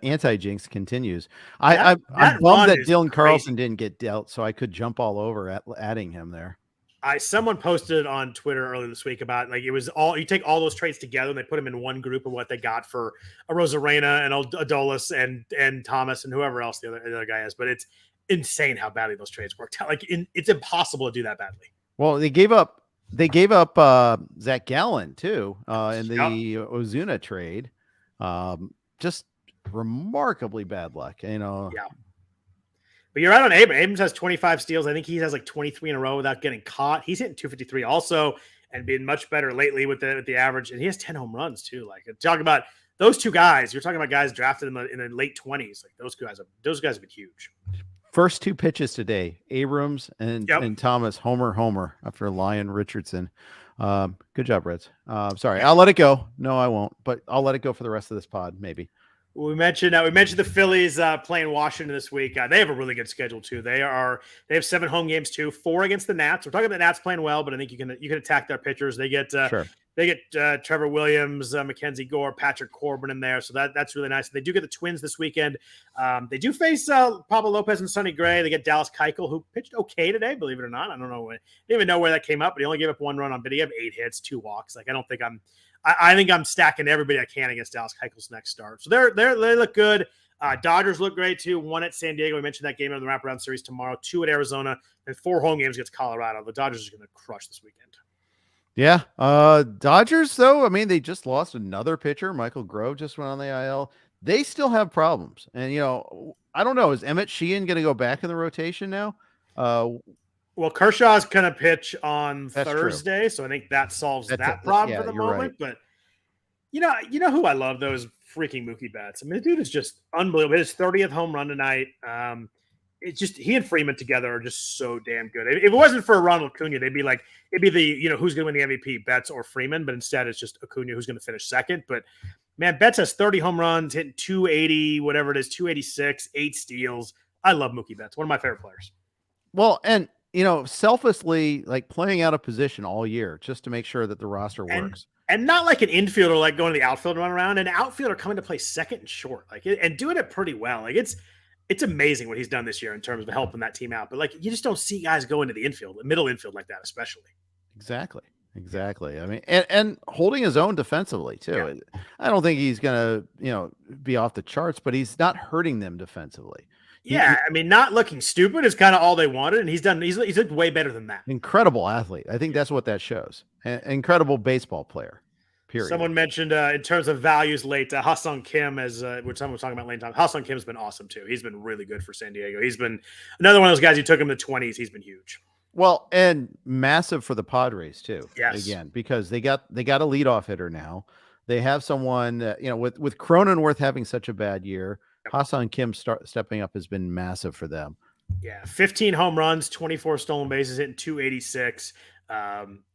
anti-jinx continues. I'm bummed that Dylan Carlson didn't get dealt, so I could jump all over adding him there. Someone posted on Twitter earlier this week about like it was all you take all those trades together and they put them in one group of what they got for a Rosarena and Adolis and Thomas and whoever else the other guy is. But it's insane how badly those trades worked out. Like it's impossible to do that badly. Well, they gave up Zach Gallen too in the Ozuna trade. Just remarkably bad luck, Yeah. But you're right on Abrams. Abrams has 25 steals. I think he has like 23 in a row without getting caught. He's hitting 253 also and been much better lately with the average. And he has 10 home runs too. Like talking about those 2 guys, you're talking about guys drafted in the late 20s. Like those guys have been huge. First 2 pitches today, Abrams and Thomas, homer after Lyon Richardson. Good job, Reds. Sorry, I'll let it go. No, I won't, but I'll let it go for the rest of this pod, maybe. We mentioned the Phillies playing Washington this week. They have a really good schedule too. They have 7 home games too, 4 against the Nats. We're talking about the Nats playing well, but I think you can attack their pitchers. They get Trevor Williams, Mackenzie Gore, Patrick Corbin in there, so that's really nice. They do get the Twins this weekend. They do face Pablo Lopez and Sonny Gray. They get Dallas Keuchel, who pitched okay today, believe it or not. I don't know. I didn't even know where that came up, but he only gave up 1 run on. But he had 8 hits, 2 walks. Like I think I'm stacking everybody I can against Dallas Keuchel's next start. So they look good. Dodgers look great too. 1 at San Diego. We mentioned that game in the wraparound series tomorrow. 2 at Arizona and 4 home games against Colorado. The Dodgers are going to crush this weekend. Yeah. Dodgers though. I mean, they just lost another pitcher. Michael Grove just went on the IL. They still have problems. And I don't know. Is Emmett Sheehan going to go back in the rotation now? Well, Kershaw's going to pitch on Thursday, true. So I think that solves that problem for the moment. Right. But you know who I love? Those freaking Mookie Betts. I mean, the dude is just unbelievable. His 30th home run tonight. It's just he and Freeman together are just so damn good. If it wasn't for Ronald Acuna, it'd be the who's going to win the MVP, Betts or Freeman. But instead, it's just Acuna who's going to finish second. But man, Betts has 30 home runs, hitting 280, whatever it is, 286, 8 steals. I love Mookie Betts. One of my favorite players. Well, and selflessly, like playing out of position all year just to make sure that the roster works. And not like an infielder, like going to the outfield and run around. An outfielder coming to play second and short, and doing it pretty well. Like it's amazing what he's done this year in terms of helping that team out. But like you just don't see guys go into the infield, the middle infield like that, especially. Exactly. I mean, and holding his own defensively too. Yeah. I don't think he's gonna be off the charts, but he's not hurting them defensively. Yeah, I mean, not looking stupid is kind of all they wanted, and he's looked way better than that. Incredible athlete. I think that's what that shows. Incredible baseball player. Period. Someone mentioned in terms of values late, Ha-Sung Kim, which someone was talking about late time. Ha-Sung Kim's been awesome too. He's been really good for San Diego. He's been another one of those guys who took him to the 20s. He's been huge. Well, and massive for the Padres too. Yes. Again, because they got a leadoff hitter now. They have someone with Cronenworth having such a bad year. Ha-Sung Kim stepping up has been massive for them. Yeah, 15 home runs, 24 stolen bases, hitting 286.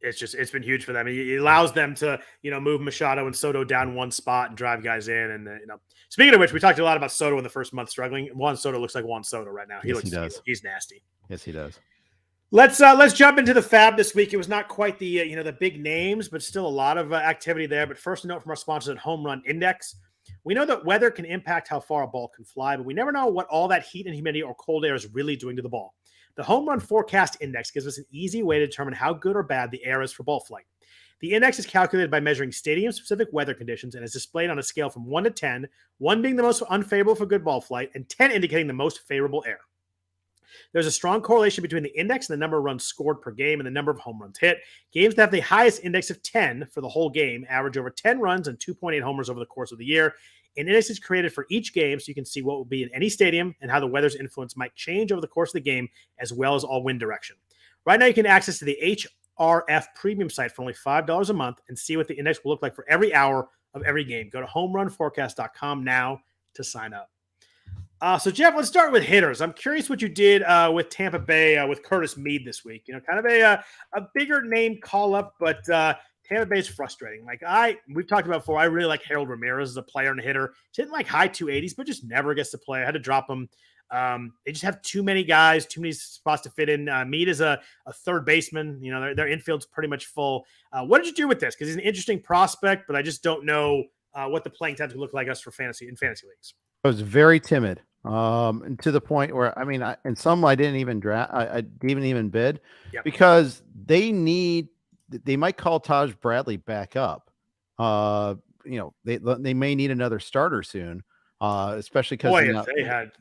It's been huge for them. It allows them to, move Machado and Soto down one spot and drive guys in. And, speaking of which, we talked a lot about Soto in the first month struggling. Juan Soto looks like Juan Soto right now. He does. He's nasty. Yes, he does. Let's jump into the FAAB this week. It was not quite the the big names, but still a lot of activity there. But first, a note from our sponsors at Home Run Index. We know that weather can impact how far a ball can fly, but we never know what all that heat and humidity or cold air is really doing to the ball. The Home Run Forecast Index gives us an easy way to determine how good or bad the air is for ball flight. The index is calculated by measuring stadium-specific weather conditions and is displayed on a scale from 1 to 10, 1 being the most unfavorable for good ball flight, and 10 indicating the most favorable air. There's a strong correlation between the index and the number of runs scored per game and the number of home runs hit. Games that have the highest index of 10 for the whole game average over 10 runs and 2.8 homers over the course of the year. An index is created for each game so you can see what will be in any stadium and how the weather's influence might change over the course of the game, as well as all wind direction. Right now, you can access to the HRF premium site for only $5 a month and see what the index will look like for every hour of every game. Go to homerunforecast.com now to sign up. So, Jeff, let's start with hitters. I'm curious what you did with Tampa Bay with Curtis Mead this week. Kind of a bigger name call up, but Tampa Bay is frustrating. We've talked about before, I really like Harold Ramirez as a player and a hitter. He's hitting like high 280s, but just never gets to play. I had to drop him. They just have too many guys, too many spots to fit in. Mead is a third baseman. Their infield's pretty much full. What did you do with this? Because he's an interesting prospect, but I just don't know what the playing time could look like us for fantasy leagues. I was very timid, and to the point where in some I didn't even draft. I didn't even bid because they might call Taj Bradley back up. They may need another starter soon, especially because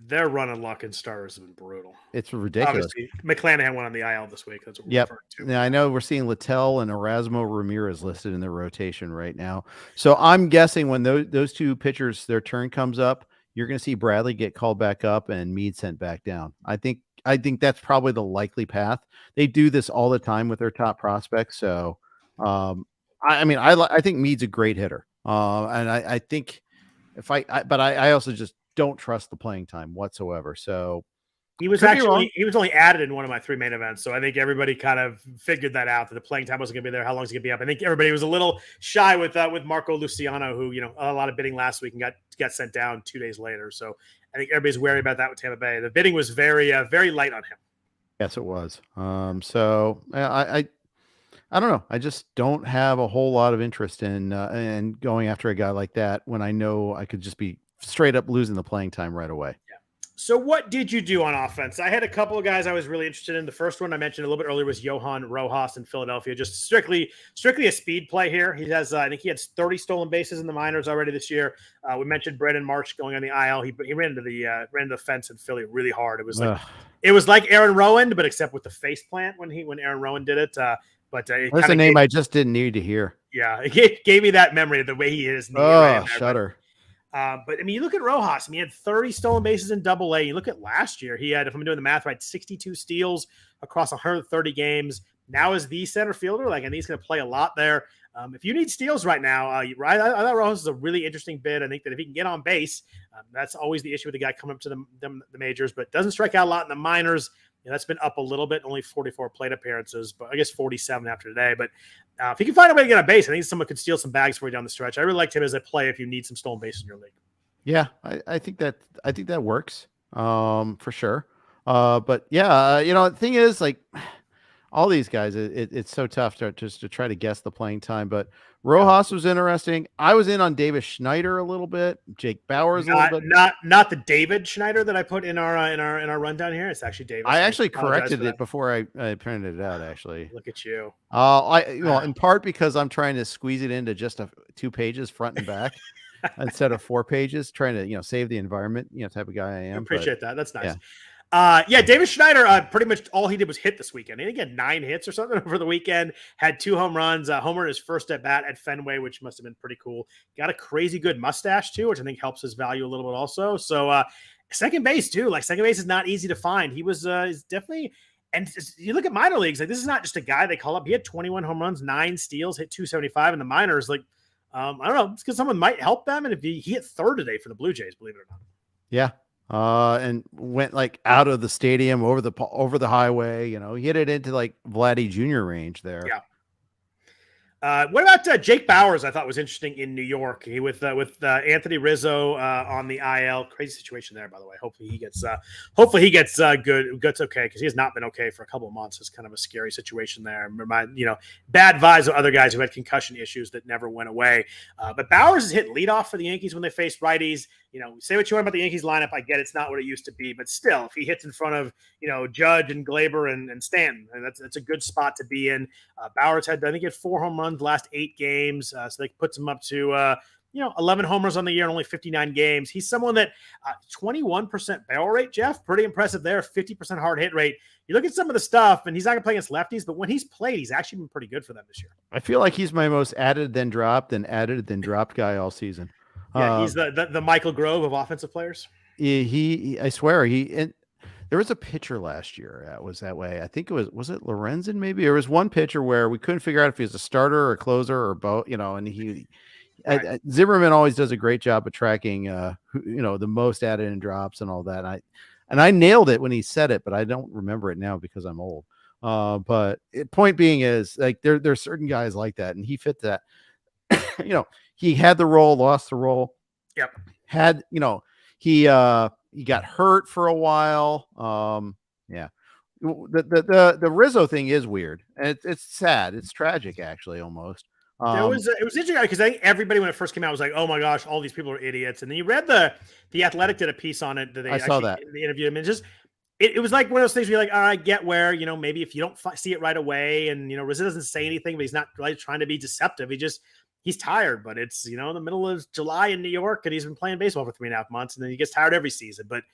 their run and luck in starters have been brutal. It's ridiculous. Obviously, McClanahan went on the IL this week. That's what we're referring to. Now I know we're seeing Littell and Erasmo Ramirez listed in the rotation right now. So I'm guessing when those two pitchers, their turn comes up, you're going to see Bradley get called back up and Mead sent back down. I think that's probably the likely path. They do this all the time with their top prospects. So, I think Mead's a great hitter. And I think but I also just don't trust the playing time whatsoever. So he was only added in one of my 3 main events. So I think everybody kind of figured that out, that the playing time wasn't going to be there. How long is it going to be up? I think everybody was a little shy with Marco Luciano, who, a lot of bidding last week and got sent down 2 days later. So I think everybody's wary about that with Tampa Bay. The bidding was very, very light on him. Yes, it was. So I don't know. I just don't have a whole lot of interest in going after a guy like that when I know I could just be straight up losing the playing time right away. Yeah. So what did you do on offense? I had a couple of guys I was really interested in. The first one I mentioned a little bit earlier was Johan Rojas in Philadelphia. Just strictly a speed play here. He has, I think he had 30 stolen bases in the minors already this year. We mentioned Brandon March going on the IL. He ran into the fence in Philly really hard. It was like Aaron Rowan, but except with the face plant when Aaron Rowan did it. That's a name I just didn't need to hear. Yeah, it gave me that memory of the way he is. Shudder. But you look at Rojas. He had 30 stolen bases in Double-A. You look at last year, he had, if I'm doing the math right, 62 steals across 130 games. Now is the center fielder, and he's going to play a lot there. If you need steals right now, I thought Rojas is a really interesting bid. I think that if he can get on base, that's always the issue with the guy coming up to the majors, but doesn't strike out a lot in the minors. That's been up a little bit, only 44 plate appearances, but I guess 47 after today. But if he can find a way to get on base, I think someone could steal some bags for you down the stretch. I really liked him as a play if you need some stolen bases in your league. Yeah, I think that works for sure. But yeah, the thing is, all these guys, it's so tough to try to guess the playing time. But Rojas was interesting. I was in on Davis Schneider a little bit. Jake Bauers a little bit. Not the David Schneider that I put in our rundown here. It's actually Davis. I actually corrected it before I printed it out. Actually, look at you. In part because I'm trying to squeeze it into just 2 pages front and back instead of 4 pages, trying to save the environment. Type of guy I am. Appreciate that. That's nice. Yeah. David Schneider, pretty much all he did was hit this weekend. I think he had 9 hits or something over the weekend, had 2 home runs, homer in his first at bat at Fenway, which must have been pretty cool. Got a crazy good mustache too, which I think helps his value a little bit also. So second base too, second base is not easy to find. He was is definitely, and you look at minor leagues, this is not just a guy they call up. He had 21 home runs, 9 steals, hit 275 in the minors. I don't know, it's because someone might help them. And if he hit third today for the Blue Jays, believe it or not. Yeah. and went like out of the stadium over the highway. He hit it into like Vladdy Jr. range there. Yeah. What about Jake Bowers? I thought was interesting in New York. He with Anthony Rizzo on the IL. Crazy situation there, by the way. Hopefully he gets good. Gets okay, because he has not been okay for a couple of months. It's kind of a scary situation there. Bad vibes of other guys who had concussion issues that never went away. But Bowers has hit leadoff for the Yankees when they faced righties. Say what you want about the Yankees lineup. I get it's not what it used to be, but still, if he hits in front of Judge and Glaber and Stanton, and that's a good spot to be in. Bowers had, I think, he had 4 home runs the last 8 games, so that puts him up to 11 homers on the year and only 59 games. He's someone that 21% barrel rate, Jeff, pretty impressive there. 50% hard hit rate. You look at some of the stuff, and he's not going to play against lefties, but when he's played, he's actually been pretty good for them this year. I feel like he's my most added then dropped guy all season. Yeah, he's the Michael Grove of offensive players. He I swear there was a pitcher last year that was that way. I think was it Lorenzen maybe? There was one pitcher where we couldn't figure out if he was a starter or a closer or both, and right. Zimmerman always does a great job of tracking the most added and drops and all that. And I nailed it when he said it, but I don't remember it now because I'm old. But point being is like there's certain guys like that, and he fit that. He had the role, lost the role. Yep. He got hurt for a while. Yeah. The Rizzo thing is weird. And it's sad. It's tragic, actually, almost. It was interesting because I think everybody when it first came out was like, "Oh my gosh, all these people are idiots." And then you read the Athletic did a piece on it. I saw that. They interviewed him, and it was like one of those things where you're like, I get where maybe if you don't see it right away, and Rizzo doesn't say anything, but he's not like trying to be deceptive. He's tired, but it's in the middle of July in New York, and he's been playing baseball for 3.5 months, and then he gets tired every season. But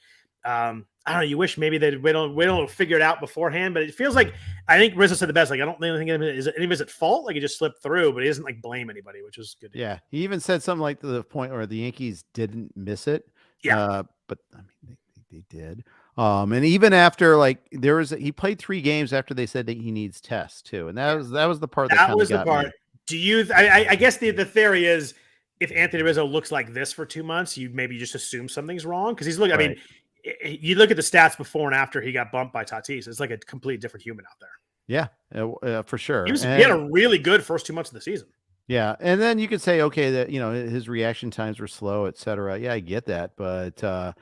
I don't know. You wish maybe we don't figure it out beforehand, but it feels like I think Rizzo said the best. Like I don't think any of it at fault. Like he just slipped through, but he doesn't like blame anybody, which is good. Yeah, he even said something like to the point where the Yankees didn't miss it. Yeah, but I mean they did. And even after he played 3 games after they said that he needs tests too, and that was the part that was the part. Me. Do you? I guess the theory is if Anthony Rizzo looks like this for 2 months, you maybe just assume something's wrong because he's looking. Right. I mean, you look at the stats before and after he got bumped by Tatis. It's like a complete different human out there. Yeah, for sure. He had a really good first 2 months of the season. Yeah, and then you could say, okay, that his reaction times were slow, etc. Yeah, I get that, but the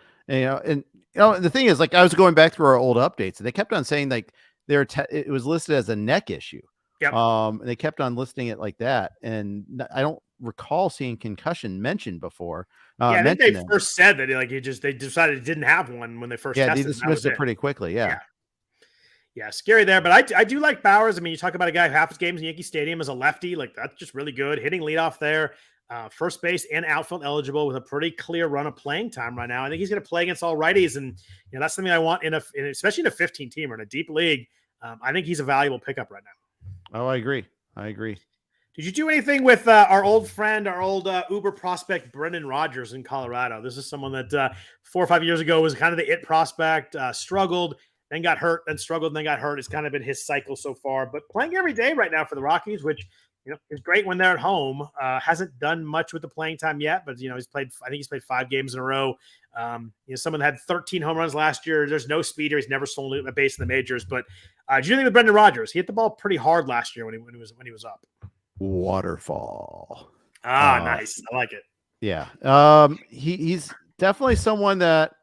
thing is, like, I was going back through our old updates, and they kept on saying like it was listed as a neck issue. Yep. And they kept on listing it like that, and I don't recall seeing concussion mentioned before. I think they first said that they decided it didn't have one when they first tested. They dismissed it pretty quickly. Yeah, scary there, but I do like Bowers. I mean, you talk about a guy who half his games in Yankee Stadium as a lefty, like that's just really good. Hitting leadoff there, first base and outfield eligible with a pretty clear run of playing time right now. I think he's going to play against all righties, and that's something I want especially in a 15-teamer in a deep league. I think he's a valuable pickup right now. Oh, I agree. Did you do anything with our old friend, our old Uber prospect, Brendan Rodgers in Colorado? This is someone that 4 or 5 years ago was kind of the it prospect, struggled, then got hurt, then struggled, then got hurt. It's kind of been his cycle so far, but playing every day right now for the Rockies, which is great when they're at home. Hasn't done much with the playing time yet, but he's played 5 games in a row. Someone had 13 home runs last year. There's no speeder. He's never stolen a base in the majors. But do you think with Brendan Rodgers? He hit the ball pretty hard last year when he was up. Waterfall. Nice. I like it. Yeah. He's definitely someone that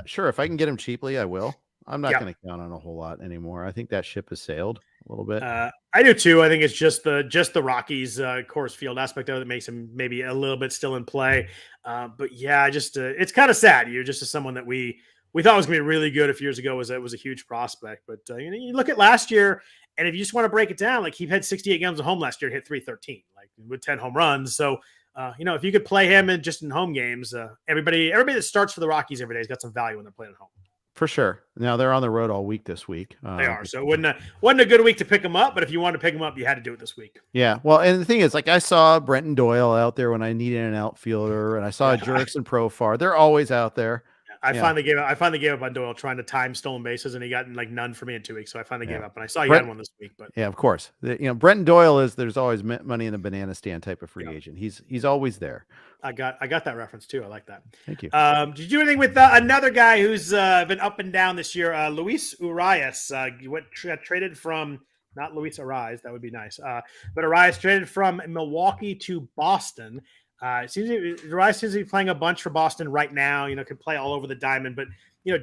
sure, if I can get him cheaply, I will. I'm not going to count on a whole lot anymore. I think that ship has sailed a little bit. I do too. I think it's just the Rockies Coors Field aspect of it that makes him maybe a little bit still in play. But yeah, it's kind of sad. You're just someone that we thought was going to be really good a few years ago. Was a huge prospect. But you look at last year, and if you just want to break it down, like he had 68 games at home last year, and hit 313, like with 10 home runs. So if you could play him in home games, everybody that starts for the Rockies every day has got some value when they're playing at home. For sure. Now they're on the road all week this week. They are. So it wasn't a good week to pick them up, but if you wanted to pick them up, you had to do it this week. Yeah. Well, and the thing is, like I saw Brenton Doyle out there when I needed an outfielder, and I saw Erickson Profar. They're always out there. I finally gave up on Doyle trying to time stolen bases, and he got like none for me in 2 weeks. So I finally gave up, and I saw he had one this week. But yeah, of course, Brenton Doyle there's always money in the banana stand type of free agent. He's always there. I got that reference too. I like that. Thank you. Did you do anything with another guy who's been up and down this year? Luis Urias got traded from. Not Luis Ariz, that would be nice. But Ariz traded from Milwaukee to Boston. Ariz seems to be playing a bunch for Boston right now. Could play all over the diamond. But,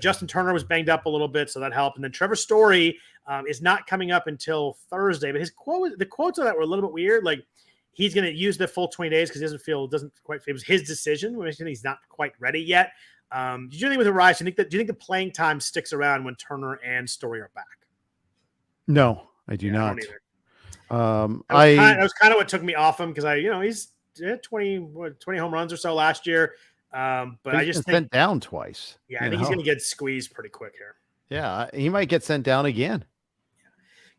Justin Turner was banged up a little bit, so that helped. And then Trevor Story is not coming up until Thursday. But the quotes of that were a little bit weird. Like, he's going to use the full 20 days because he doesn't quite feel it was his decision. He's not quite ready yet. Did you do anything with Ariz? Do you think the playing time sticks around when Turner and Story are back? No. I do not. That was kind of what took me off him because he's 20 home runs or so last year. But I just think sent down twice. Yeah, I think he's going to get squeezed pretty quick here. Yeah, he might get sent down again.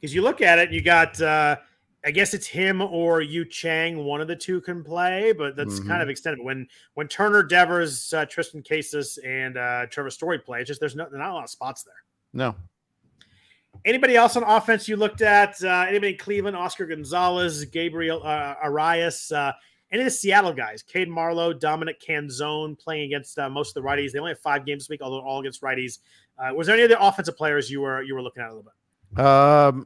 Because you look at it, you got I guess it's him or Yu Chang. One of the two can play, but that's kind of extended. When Turner, Devers, Tristan Casas, and Trevor Story play, it's just there's not a lot of spots there. No. Anybody else on offense you looked at? Anybody in Cleveland? Oscar Gonzalez, Gabriel Arias, any of the Seattle guys? Cade Marlowe, Dominic Canzone playing against most of the righties. They only have 5 games this week, although all against righties. Was there any other offensive players you were looking at a little bit?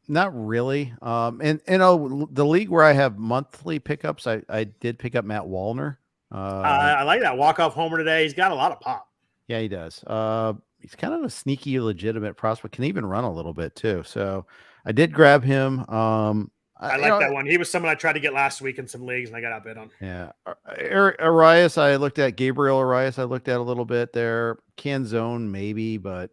Not really. And the league where I have monthly pickups, I did pick up Matt Wallner. I like that walk-off homer today. He's got a lot of pop. Yeah, he does. He's kind of a sneaky, legitimate prospect. Can even run a little bit too. So I did grab him. I like that one. He was someone I tried to get last week in some leagues, and I got outbid on. Yeah, Arias. I looked at Gabriel Arias. I looked at a little bit there. Canzone maybe, but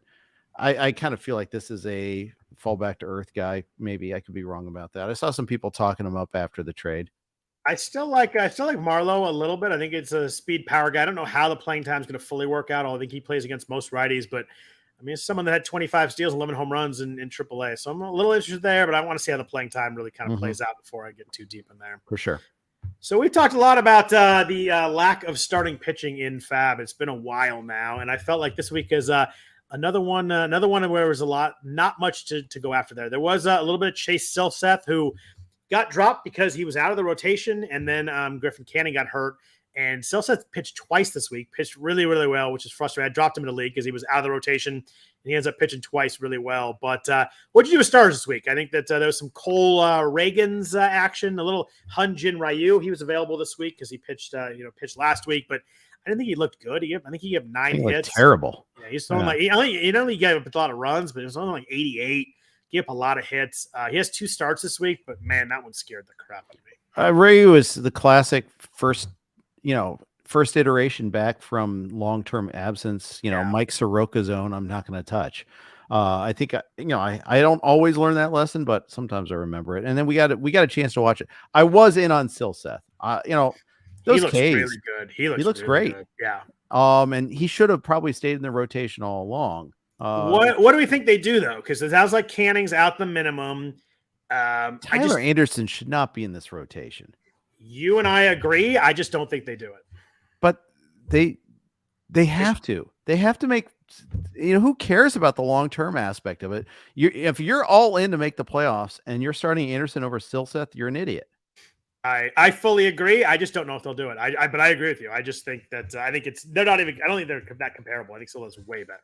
I kind of feel like this is a fall back to earth guy. Maybe I could be wrong about that. I saw some people talking him up after the trade. I still like Marlowe a little bit. I think it's a speed power guy. I don't know how the playing time is going to fully work out. I think he plays against most righties, but I mean, it's someone that had 25 steals, 11 home runs in AAA. So I'm a little interested there, but I want to see how the playing time really kind of plays out before I get too deep in there. For sure. So we've talked a lot about the lack of starting pitching in FAAB. It's been a while now, and I felt like this week is another one where there was not much to go after there. There was a little bit of Chase Silseth, who got dropped because he was out of the rotation, and then Griffin Canning got hurt. And Silseth pitched twice this week, pitched really, really well, which is frustrating. I dropped him in the league because he was out of the rotation, and he ends up pitching twice really well. But what did you do with stars this week? I think that there was some Cole Reagan's action, a little Hyun-Jin Ryu. He was available this week because he pitched last week, but I didn't think he looked good. I think he gave 9 hits. Terrible. Yeah, he's throwing he only gave up a lot of runs, but it was only like 88. Gave up a lot of hits. He has 2 starts this week, but man, that one scared the crap out of me. Ryu is the classic first iteration back from long-term absence. Mike Soroka zone. I'm not going to touch. I think I don't always learn that lesson, but sometimes I remember it. And then we got a chance to watch it. I was in on Silseth. Those he looks Ks, really good. He looks really great. Good. Yeah. And he should have probably stayed in the rotation all along. What do we think they do though? Because it sounds like Canning's out the minimum. Tyler Anderson should not be in this rotation. You and I agree. I just don't think they do it. But they have to. They have to make. Who cares about the long-term aspect of it? If you're all in to make the playoffs and you're starting Anderson over Silseth, you're an idiot. I fully agree. I just don't know if they'll do it. But I agree with you. I just think that they're not even. I don't think they're that comparable. I think Silseth's way better.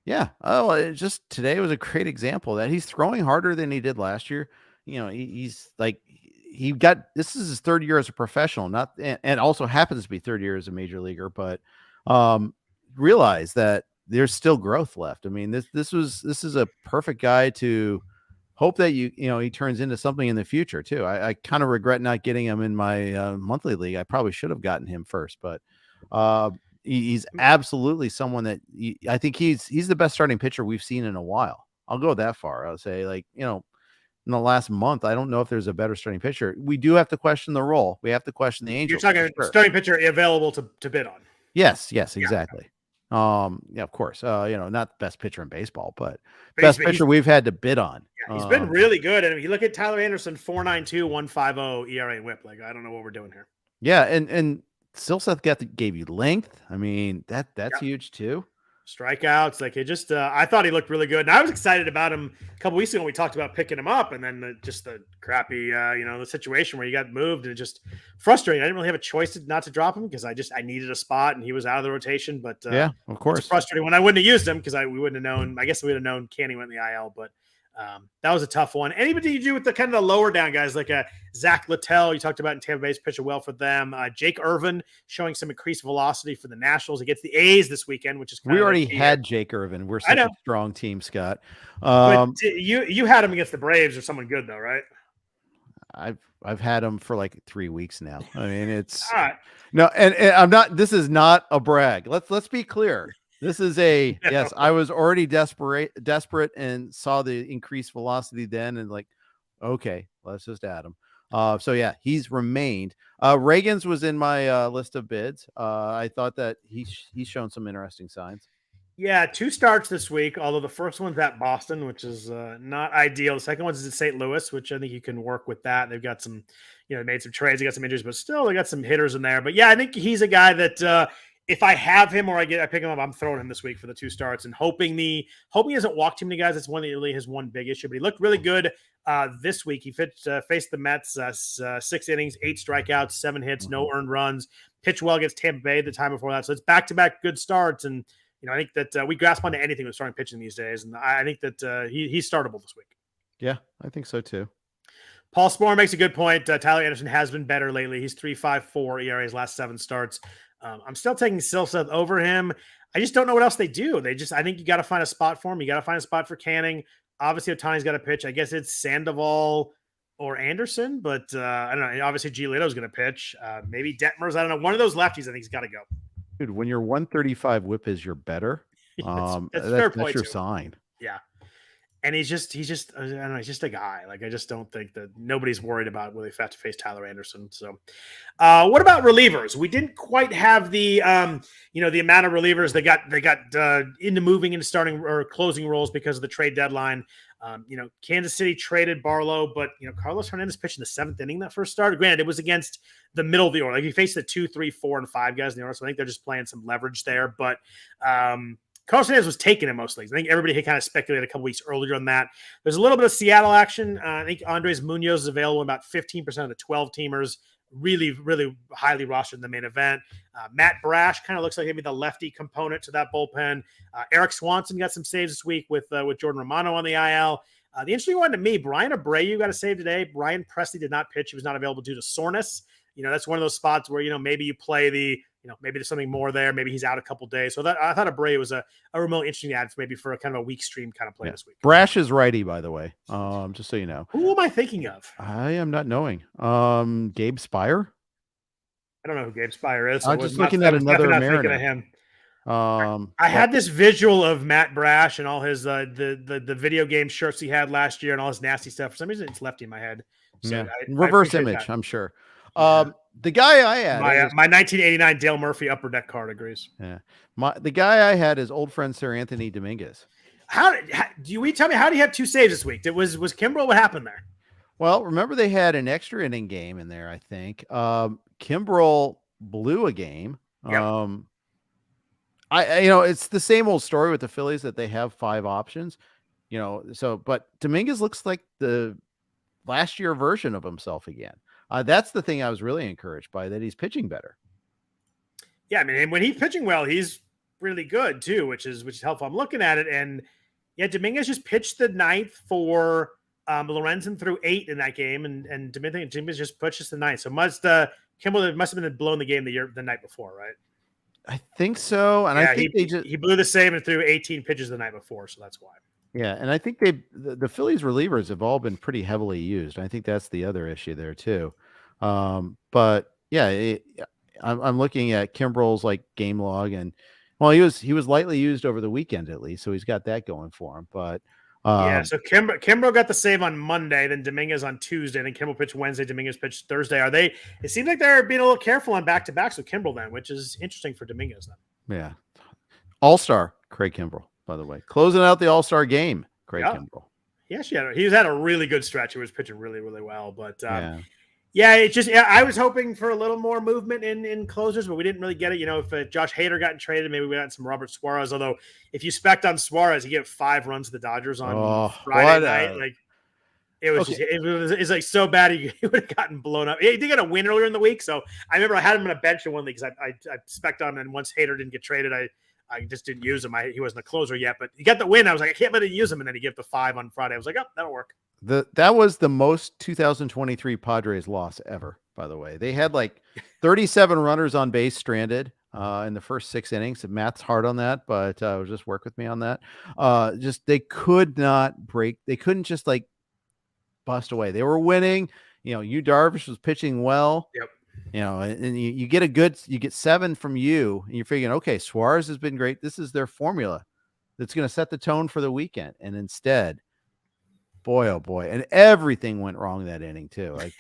Yeah. Oh, today was a great example of that he's throwing harder than he did last year. He's like this is his 3rd year as a professional, and also happens to be 3rd year as a major leaguer, but realize that there's still growth left. I mean, this is a perfect guy to hope that he turns into something in the future too. I kind of regret not getting him in my monthly league. I probably should have gotten him first, but he's absolutely someone that I think he's the best starting pitcher we've seen in a while. I'll go that far. I'll say, in the last month, I don't know if there's a better starting pitcher. We do have to question the role. We have to question the Angels. You're talking starting pitcher available to bid on. Yes, exactly. Yeah, of course. Not the best pitcher in baseball, but best pitcher we've had to bid on. Yeah, he's been really good. And if you look at Tyler Anderson, 4.92, 1.50 ERA and WHIP. I don't know what we're doing here. Yeah, and Silseth gave you length. I mean, that's Yep. huge too. Strikeouts, like it just I thought he looked really good, and I was excited about him a couple weeks ago when we talked about picking him up, and then just the crappy the situation where he got moved, and just frustrating. I didn't really have a choice not to drop him because I needed a spot and he was out of the rotation. But yeah, of course, it's frustrating when I wouldn't have used him because we wouldn't have known. I guess we would have known Canny went in the IL, but that was a tough one. Anybody you do with the kind of the lower down guys like Zach Littell, you talked about in Tampa Bay's pitching well for them. Jake Irvin showing some increased velocity for the Nationals against the A's this weekend, which is we already had Jake Irvin. We're such a strong team, Scott. But you had him against the Braves or someone good though, right? I've had him for like 3 weeks now. I mean, it's all right. No, and I'm not. This is not a brag. Let's be clear. This is yes. I was already desperate, and saw the increased velocity then, and like, okay, let's just add him. So yeah, he's remained. Reagan's was in my list of bids. I thought that he's shown some interesting signs. Yeah, 2 starts this week, although the first one's at Boston, which is not ideal. The second one's at St. Louis, which I think you can work with that. They've got some, made some trades. They got some injuries, but still they got some hitters in there. But yeah, I think he's a guy that if I have him or I pick him up, I'm throwing him this week for the 2 starts and hoping he doesn't walk too many guys. That's one that really has one big issue, but he looked really good this week. He faced the Mets, 6 innings, 8 strikeouts, 7 hits, no earned runs, pitched well against Tampa Bay the time before that. So it's back-to-back good starts. And, I think that we grasp onto anything with starting pitching these days. And I think that he's startable this week. Yeah, I think so too. Paul Sporer makes a good point. Tyler Anderson has been better lately. He's 3.54 ERA his last 7 starts. I'm still taking Silseth over him. I just don't know what else they do. I think you got to find a spot for him. You got to find a spot for Canning. Obviously, Ohtani's got to pitch. I guess it's Sandoval or Anderson, but I don't know. Obviously, Giolito's going to pitch. Maybe Detmers. I don't know. One of those lefties, I think he's got to go. Dude, when your 135 whip is your better, that's your sign. Yeah. And he's just, I don't know, he's just a guy. Like, I just don't think that nobody's worried about will they have to face Tyler Anderson. So what about relievers? We didn't quite have the, the amount of relievers they got into moving into starting or closing roles because of the trade deadline. Kansas City traded Barlow, but, Carlos Hernandez pitched in the 7th inning that first start. Granted, it was against the middle of the order. Like, he faced the 2, 3, 4, and 5 guys in the order. So I think they're just playing some leverage there. But, Carlos Hernandez was taking in most leagues. I think everybody had kind of speculated a couple weeks earlier on that. There's a little bit of Seattle action. I think Andres Munoz is available in about 15% of the 12 teamers. Really, really highly rostered in the main event. Matt Brash kind of looks like maybe the lefty component to that bullpen. Eric Swanson got some saves this week with Jordan Romano on the IL. The interesting one to me, Brian Abreu got a save today. Brian Presley did not pitch. He was not available due to soreness. That's one of those spots where, maybe you play maybe there's something more there. Maybe he's out a couple days. So I thought Abreu was a remote interesting ad maybe for a kind of a weak stream kind of play this week. Brash is righty, by the way. Just so you know. Who am I thinking of? I am not knowing. Gabe Spire. I don't know who Gabe Spire is. So I'm just looking at another Mariner. Him. I had this visual of Matt Brash and all his the video game shirts he had last year and all his nasty stuff. For some reason, it's left in my head. So yeah. Reverse image, that. I'm sure. The guy I had my 1989 Dale Murphy upper deck card agrees. Yeah, the guy I had is old friend Sir Anthony Dominguez. How do you tell me how do you have 2 saves this week? Was Kimbrel? What happened there? Well, remember they had an extra inning game in there. I think Kimbrel blew a game. Yep. It's the same old story with the Phillies that they have 5 options. But Dominguez looks like the last year version of himself again. That's the thing I was really encouraged by, that he's pitching better. Yeah, I mean, when he's pitching well, he's really good too, which is helpful. I'm looking at it, and yeah, Dominguez just pitched the 9th for Lorenzen threw 8 in that game, and Dominguez just pitched the 9th. So Kimball must have been blowing the game the night before, right? I think so, and yeah, I think he blew the save and threw 18 pitches the night before, so that's why. Yeah, and I think the Phillies relievers have all been pretty heavily used. I think that's the other issue there too. But yeah, I'm looking at Kimbrel's like game log, and well, he was lightly used over the weekend at least, so he's got that going for him. But yeah, so Kimbrel got the save on Monday, then Dominguez on Tuesday, then Kimbrel pitched Wednesday, Dominguez pitched Thursday. It seems like they're being a little careful on back-to-backs with Kimbrel then, which is interesting for Dominguez then. Yeah. All-star Craig Kimbrel, by the way. Closing out the All-Star game, Craig Kimbrel. He had a really good stretch. He was pitching really, really well. But Yeah, it's just I was hoping for a little more movement in closers, but we didn't really get it. If Josh Hader got traded, maybe we got some Robert Suarez. Although if you spec'd on Suarez, he gave 5 runs to the Dodgers on Friday night. Like it was just it's like so bad he would have gotten blown up. He did get a win earlier in the week, so I remember I had him on a bench in one league because I spec'd on him, and once Hader didn't get traded, I just didn't use him. He wasn't a closer yet, but he got the win. I was like, I can't let it use him, and then he gave the 5 on Friday. I was like, oh, that'll work. That was the most 2023 Padres loss ever, by the way. They had like 37 runners on base stranded in the first 6 innings. Math's hard on that, but just work with me on that. They could not break. They couldn't just like bust away. They were winning. Yu Darvish was pitching well. Yep. And you get 7 from you, and you're figuring, okay, Suarez has been great. This is their formula that's going to set the tone for the weekend. And instead, boy, oh boy. And everything went wrong that inning too. Like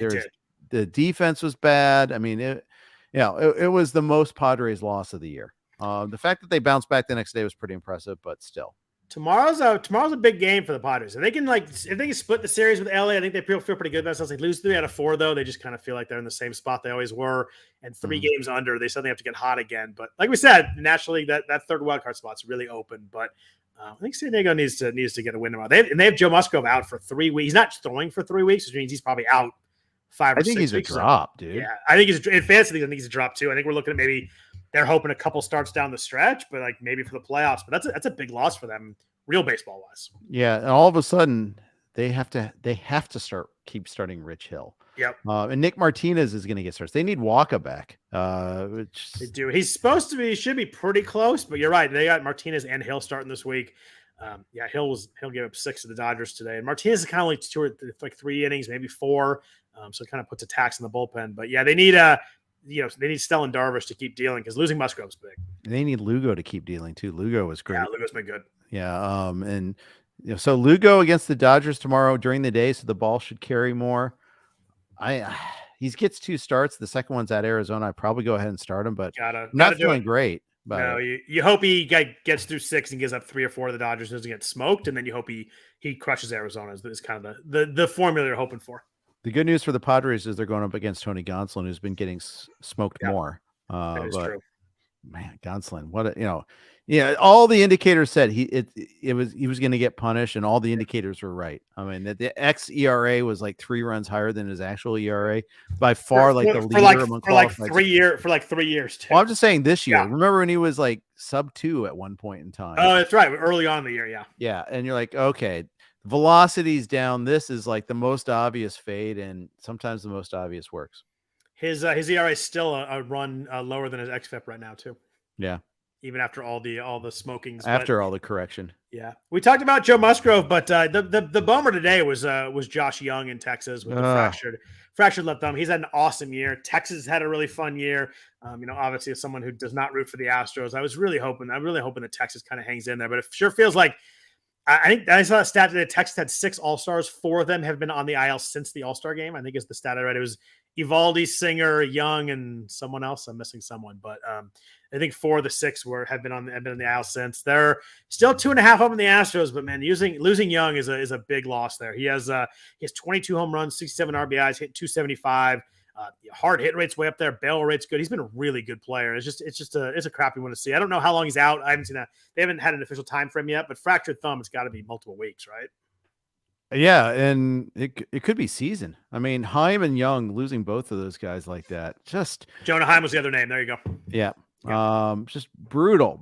the defense was bad. I mean, it was the most Padres loss of the year. The fact that they bounced back the next day was pretty impressive, but still. Tomorrow's a big game for the Padres. If they can split the series with LA, I think they feel pretty good about themselves. They lose 3 out of 4 though. They just kind of feel like they're in the same spot they always were. And 3 games under, they suddenly have to get hot again. But like we said, the National League, that third wild card spot's really open. But I think San Diego needs to get a win tomorrow. They have Joe Musgrove out for 3 weeks. He's not throwing for 3 weeks, which means he's probably out 5 or 6 weeks. I think he's a drop, dude. Yeah, I think he's in fantasy league. I think he's a drop too. I think we're looking at maybe they're hoping a couple starts down the stretch, but like maybe for the playoffs. But that's a big loss for them, real baseball wise. Yeah, and all of a sudden they have to keep starting Rich Hill. Yep. And Nick Martinez is going to get starts. They need Walker back. Which they do. He's supposed to be, should be pretty close, but you're right. They got Martinez and Hill starting this week. Hill gave up 6 to the Dodgers today, and Martinez is kind of like 2 or 3 innings, maybe 4. So it kind of puts a tax on the bullpen. But yeah, they need they need Stellan Darvish to keep dealing because losing Musgrove's big. They need Lugo to keep dealing too. Lugo was great. Yeah, Lugo's been good. Yeah. And so Lugo against the Dodgers tomorrow during the day, so the ball should carry more. He gets 2 starts. The second one's at Arizona. I probably go ahead and start him, but not feeling great. No, you hope he gets through 6 and gives up 3 or 4 of the Dodgers, doesn't get smoked, and then you hope he crushes Arizona. Is kind of the formula you're hoping for. The good news for the Padres is they're going up against Tony Gonsolin, who's been getting smoked more. That is true. Man, Gonsolin, all the indicators said he was going to get punished, and all the indicators were right. I mean, that the xERA was like 3 runs higher than his actual ERA, by far, the leader among qualified. For like 3 years. Too. Well, I'm just saying this year. Yeah. Remember when he was like sub 2 at one point in time? Oh, that's right. Early on in the year, yeah. Yeah, and you're like, okay, velocity's down. This is like the most obvious fade, and sometimes the most obvious works. His ERA is still a run lower than his xFIP right now too. Yeah. Even after all the smokings, all the correction. Yeah, we talked about Joe Musgrove, but the bummer today was Josh Jung in Texas with the fractured left thumb. He's had an awesome year. Texas had a really fun year. Obviously, as someone who does not root for the Astros, I'm really hoping that Texas kind of hangs in there. But it sure feels like I think I saw a stat today. Texas had 6 All-Stars. 4 of them have been on the IL since the All-Star game. I think is the stat I read. It was Evaldi, Singer, Jung, and someone else. I'm missing someone, but I think 4 of the 6 have been on the IL since. They're still 2.5 up in the Astros, but man, losing Jung is a big loss there. He has 22 home runs, 67 RBIs, hit 275. Hard hit rate's way up there. Barrel rate's good. He's been a really good player. It's a crappy one to see. I don't know how long he's out. I haven't seen that. They haven't had an official time frame yet, but fractured thumb, it's got to be multiple weeks, right? Yeah, and it could be season. I mean, Heim and Jung, losing both of those guys like that, just Jonah Heim was the other name. There you go. Yeah. Just brutal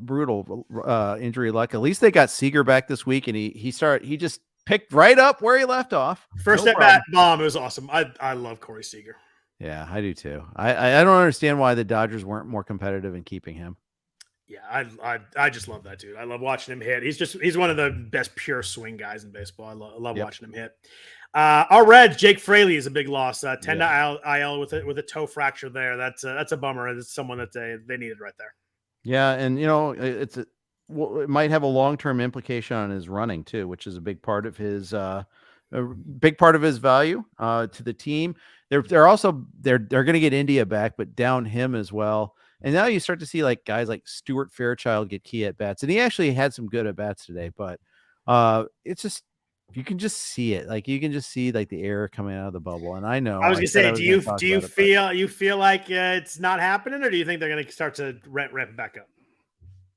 injury luck. At least they got Seager back this week, and he just picked right up where he left off. First at bat bomb. It was awesome. I love Corey Seager. Yeah, I do too. I don't understand why the Dodgers weren't more competitive in keeping him. Yeah, I just love that dude. I love watching him hit. He's one of the best pure swing guys in baseball. I love watching him hit. Our Reds, Jake Fraley is a big loss. 10 to IL with a toe fracture there. That's a bummer. It's someone that they needed right there. Yeah, and it might have a long-term implication on his running too, which is a big part of his value to the team. They're going to get India back, but down him as well. And now you start to see like guys like Stuart Fairchild get key at bats, and he actually had some good at bats today. But it's just you can just see it. Like you can just see like the air coming out of the bubble. And I know I was gonna say, do you it, feel like it's not happening, or do you think they're gonna start to ramp it back up?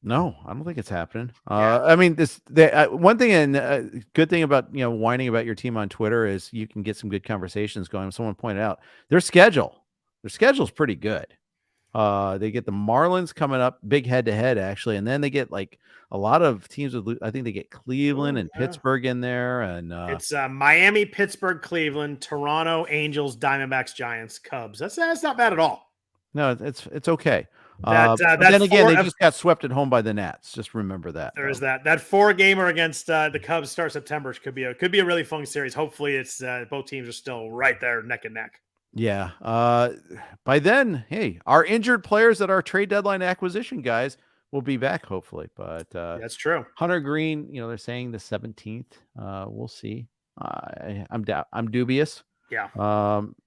No, I don't think it's happening. Yeah. I mean, one thing and good thing about whining about your team on Twitter is you can get some good conversations going. Someone pointed out their schedule's pretty good. They get the Marlins coming up, big head-to-head actually, and then they get like a lot of teams with. I think they get Cleveland and Pittsburgh in there, and it's Miami, Pittsburgh, Cleveland, Toronto, Angels, Diamondbacks, Giants, Cubs. That's not bad at all. No, it's okay. But then again, they just got swept at home by the Nats. Just remember that. There is that 4-gamer against the Cubs start September. Could be a really fun series. Hopefully, it's both teams are still right there neck and neck. Yeah. By then, hey, our injured players at our trade deadline acquisition guys will be back hopefully. But that's true. Hunter Green, they're saying the 17th. We'll see. I'm dubious. Yeah.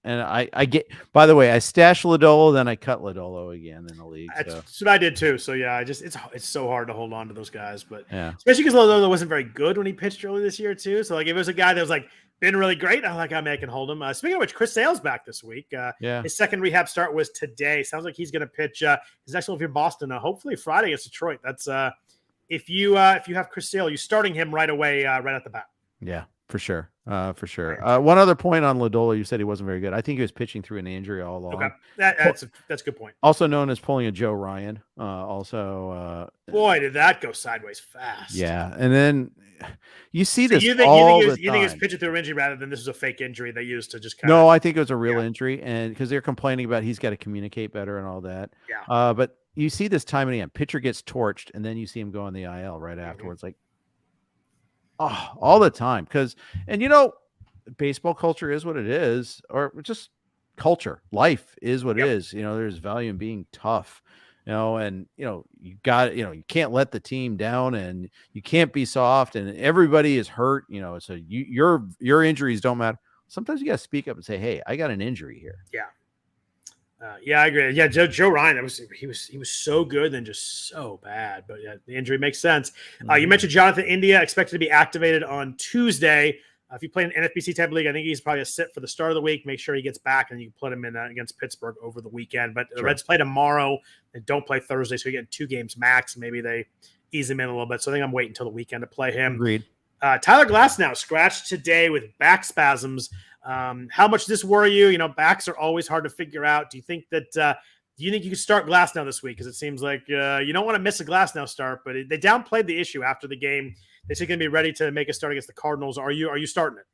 And I get. By the way, I stashed Lodolo, then I cut Lodolo again in the league. That's what I did too. So yeah, it's so hard to hold on to those guys, but yeah, especially because Lodolo wasn't very good when he pitched early this year too. So like, if it was a guy that was like been really great, I'm like, I can hold him. Speaking of which, Chris Sale's back this week. Yeah, his second rehab start was today. Sounds like he's going to pitch his next one for Boston. Hopefully Friday against Detroit. That's if you have Chris Sale, you're starting him right away, right at the bat. Yeah. For sure. One other point on Lodolo, you said he wasn't very good. I think he was pitching through an injury all along. Okay. That's a good point. Also known as pulling a Joe Ryan. Boy, did that go sideways fast. Yeah. And then you see this you think he was pitching through an injury rather than this was a fake injury they used to just No, I think it was a real injury, and because they're complaining about he's got to communicate better and all that. Yeah. But you see this time and again, pitcher gets torched, and then you see him go on the IL right afterwards. Like, all the time. Baseball culture is what it is, or just culture. Life is what it is. There's value in being tough, and you can't let the team down, and you can't be soft, and everybody is hurt, so your injuries don't matter. Sometimes you got to speak up and say, hey, I got an injury here. Yeah. Yeah, I agree. Yeah, Joe Ryan, he was so good, then just so bad. But yeah, the injury makes sense. You mentioned Jonathan India, expected to be activated on Tuesday. If you play an NFBC type league, I think he's probably a sit for the start of the week. Make sure he gets back, and you can put him in against Pittsburgh over the weekend. But the Reds play tomorrow and don't play Thursday, so you get 2 games max. Maybe they ease him in a little bit. So I think I'm waiting until the weekend to play him. Agreed. Tyler Glasnow scratched today with back spasms. How much does this worry you? Backs are always hard to figure out. Do you think you can start Glasnow this week? Because it seems like you don't want to miss a Glasnow start, but they downplayed the issue after the game. They said going to be ready to make a start against the Cardinals. Are you starting it?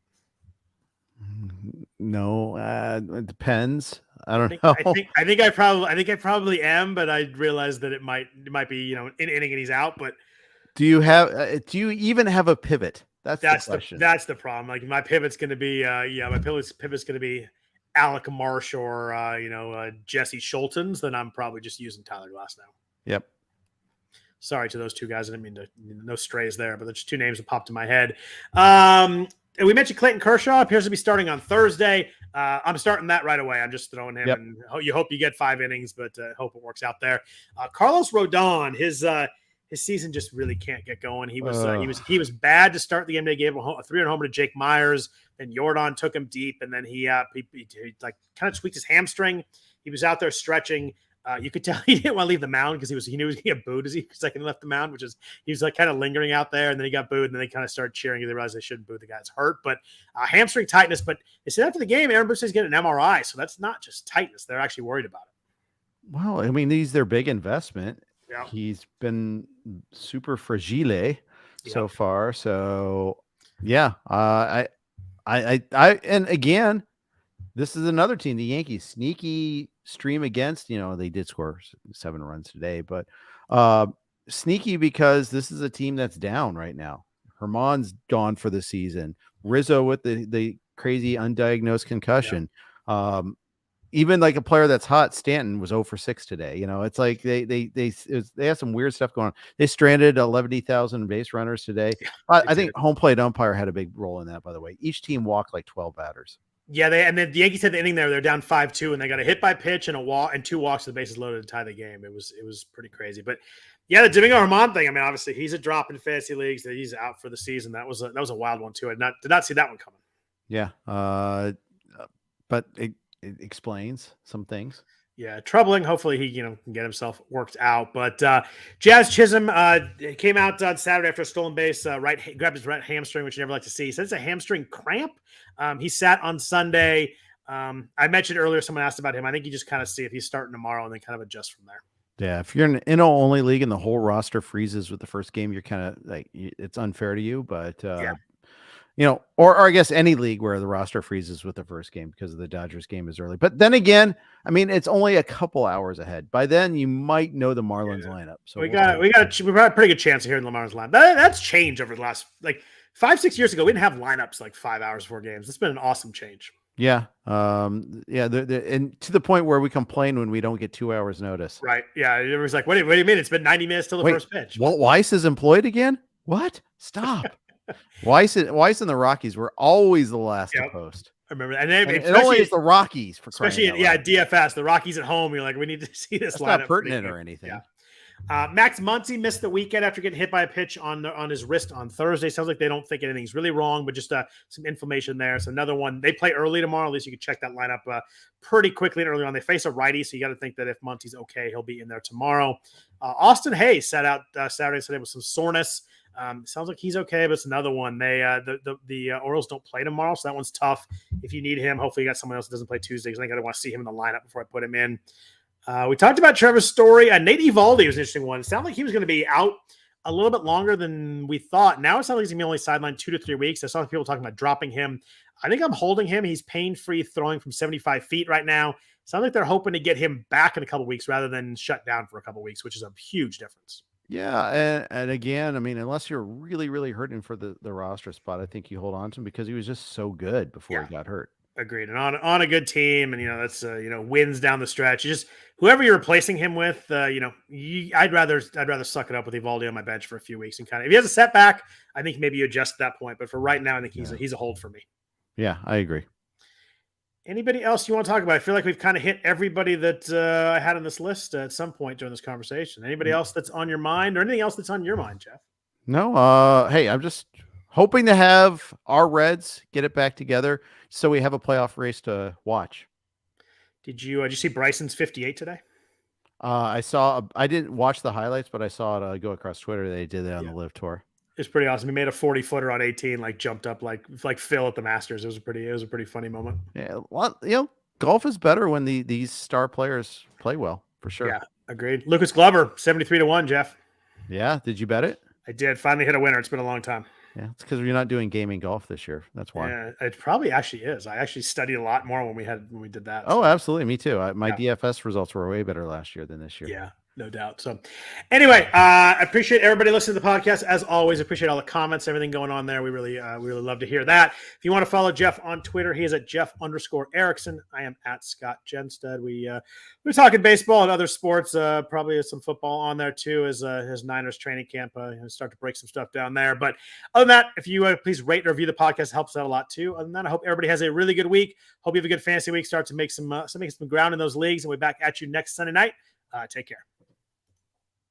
No, it depends. I don't know. I think I probably am, but I realize that it might be an inning and he's out. But do you even have a pivot? That's the question. That's the problem. Like my pivot's going to be my pivot's going to be Alec Marsh or Jesse Schultens. Then I'm probably just using Tyler Glasnow. Yep. Sorry to those two guys. I didn't mean to, no strays there, but there's just 2 names that popped in my head. And we mentioned Clayton Kershaw appears to be starting on Thursday. I'm starting that right away. I'm just throwing him, and you hope you get 5 innings, but hope it works out there. Carlos Rodon, his season just really can't get going. He was bad to start the game. They gave a 3-run homer to Jake Myers. Then Jordan took him deep, and then he like kind of tweaked his hamstring. He was out there stretching. You could tell he didn't want to leave the mound because he knew he was going to get booed as he second left the mound, he was like kind of lingering out there, and then he got booed, and then they kind of started cheering. They realized they shouldn't boo the guy that's hurt, but hamstring tightness. But they said after the game, Aaron Boone is getting an MRI, so that's not just tightness; they're actually worried about it. Well, I mean, he's their big investment. Yeah. He's been super fragile so far. So yeah, and again, this is another team, the Yankees, sneaky stream against, they did score 7 runs today, but sneaky because this is a team that's down right now. Herman's gone for the season. Rizzo with the crazy undiagnosed concussion. Yeah. Even like a player that's hot, Stanton was 0 for 6 today. It's like they have some weird stuff going on. They stranded 11,000 base runners today. I think home plate umpire had a big role in that, by the way. Each team walked like 12 batters. Yeah, and then the Yankees had the inning there. They're down 5-2, and they got a hit by pitch and a walk and 2 walks to the bases loaded to tie the game. It was pretty crazy. But yeah, the Domingo Germán thing. I mean, obviously he's a drop in fantasy leagues. That he's out for the season. That was a wild one too. I did not see that one coming. Yeah, but it explains some things. Yeah, troubling. Hopefully he can get himself worked out. But Jazz Chisholm came out on Saturday after a stolen base. Grabbed his right hamstring, which you never like to see. He said it's a hamstring cramp. He sat on Sunday. I mentioned earlier, someone asked about him. I think you just kind of see if he's starting tomorrow and then kind of adjust from there. Yeah, if you're in an NL-only league and the whole roster freezes with the first game, you're kind of like, it's unfair to you. But or I guess any league where the roster freezes with the first game because of the Dodgers game is early. But then again, I mean, it's only a couple hours ahead. By then, you might know the Marlins lineup. So we've got a pretty good chance of hearing the Marlins lineup. That's changed over the last 5-6 years ago. We didn't have lineups 5 hours before games. It's been an awesome change. Yeah. And to the point where we complain when we don't get 2 hours notice. Right. Yeah. It was like, what do you mean? It's been 90 minutes till the first pitch. Walt Weiss is employed again? What? Stop. Weiss and the Rockies were always the last to post. I remember that. And it only is the Rockies for especially DFS. The Rockies at home. You're like, we need to see this lineup. Not pertinent or anything. Yeah. Max Muncy missed the weekend after getting hit by a pitch on his wrist on Thursday. Sounds like they don't think anything's really wrong, but just some inflammation there. So another one. They play early tomorrow. At least you can check that lineup pretty quickly and early on. They face a righty, so you got to think that if Muncy's okay, he'll be in there tomorrow. Austin Hayes sat out Saturday and Sunday with some soreness. Sounds like he's okay, but it's another one. They the Orioles don't play tomorrow, so that one's tough. If you need him, hopefully you got someone else that doesn't play Tuesday, because I think I want to see him in the lineup before I put him in. We talked about Trevor Story. Nate Eovaldi was an interesting one. It sounded like he was going to be out a little bit longer than we thought. Now it sounds like he's going to be only sidelined 2 to 3 weeks. I saw people talking about dropping him. I think I'm holding him. He's pain-free throwing from 75 feet right now. Sounds like they're hoping to get him back in a couple weeks rather than shut down for a couple weeks, which is a huge difference. Yeah, and again, I mean, unless you're really, really hurting for the roster spot, I think you hold on to him because he was just so good before he got hurt. Agreed. And on a good team, and that's wins down the stretch. Just whoever you're replacing him with, I'd rather suck it up with Eovaldi on my bench for a few weeks and kind of, if he has a setback, I think maybe you adjust at that point. But for right now, I think he's a hold for me. Yeah, I agree. Anybody else you want to talk about? I feel like we've kind of hit everybody that I had on this list at some point during this conversation. Anybody else that's on your mind, or anything else that's on your mind, Jeff? No. Hey, I'm just hoping to have our Reds get it back together so we have a playoff race to watch. Did you see Bryson's 58 today? I didn't watch the highlights, but I saw it go across Twitter. They did it on the Live Tour. It's pretty awesome. He made a 40-footer on 18, jumped up like Phil at the Masters. It was a pretty funny moment. Yeah, golf is better when these star players play well, for sure. Yeah, agreed. Lucas Glover, 73-1, Jeff. Yeah, did you bet it? I did. Finally hit a winner. It's been a long time. Yeah, it's because you're not doing gaming golf this year. That's why. Yeah, it probably actually is. I actually studied a lot more when we did that. Oh, absolutely. Me too. My DFS results were way better last year than this year. Yeah, no doubt. So anyway, I appreciate everybody listening to the podcast. As always, appreciate all the comments, everything going on there. We really love to hear that. If you want to follow Jeff on Twitter, he is at Jeff_Erickson. I am at Scott Jenstad. We're talking baseball and other sports, probably some football on there too, as his Niners training camp. Start to break some stuff down there. But other than that, if you please rate and review the podcast, it helps out a lot too. Other than that, I hope everybody has a really good week. Hope you have a good fantasy week. Start to make some ground in those leagues, and we're back at you next Sunday night. Take care.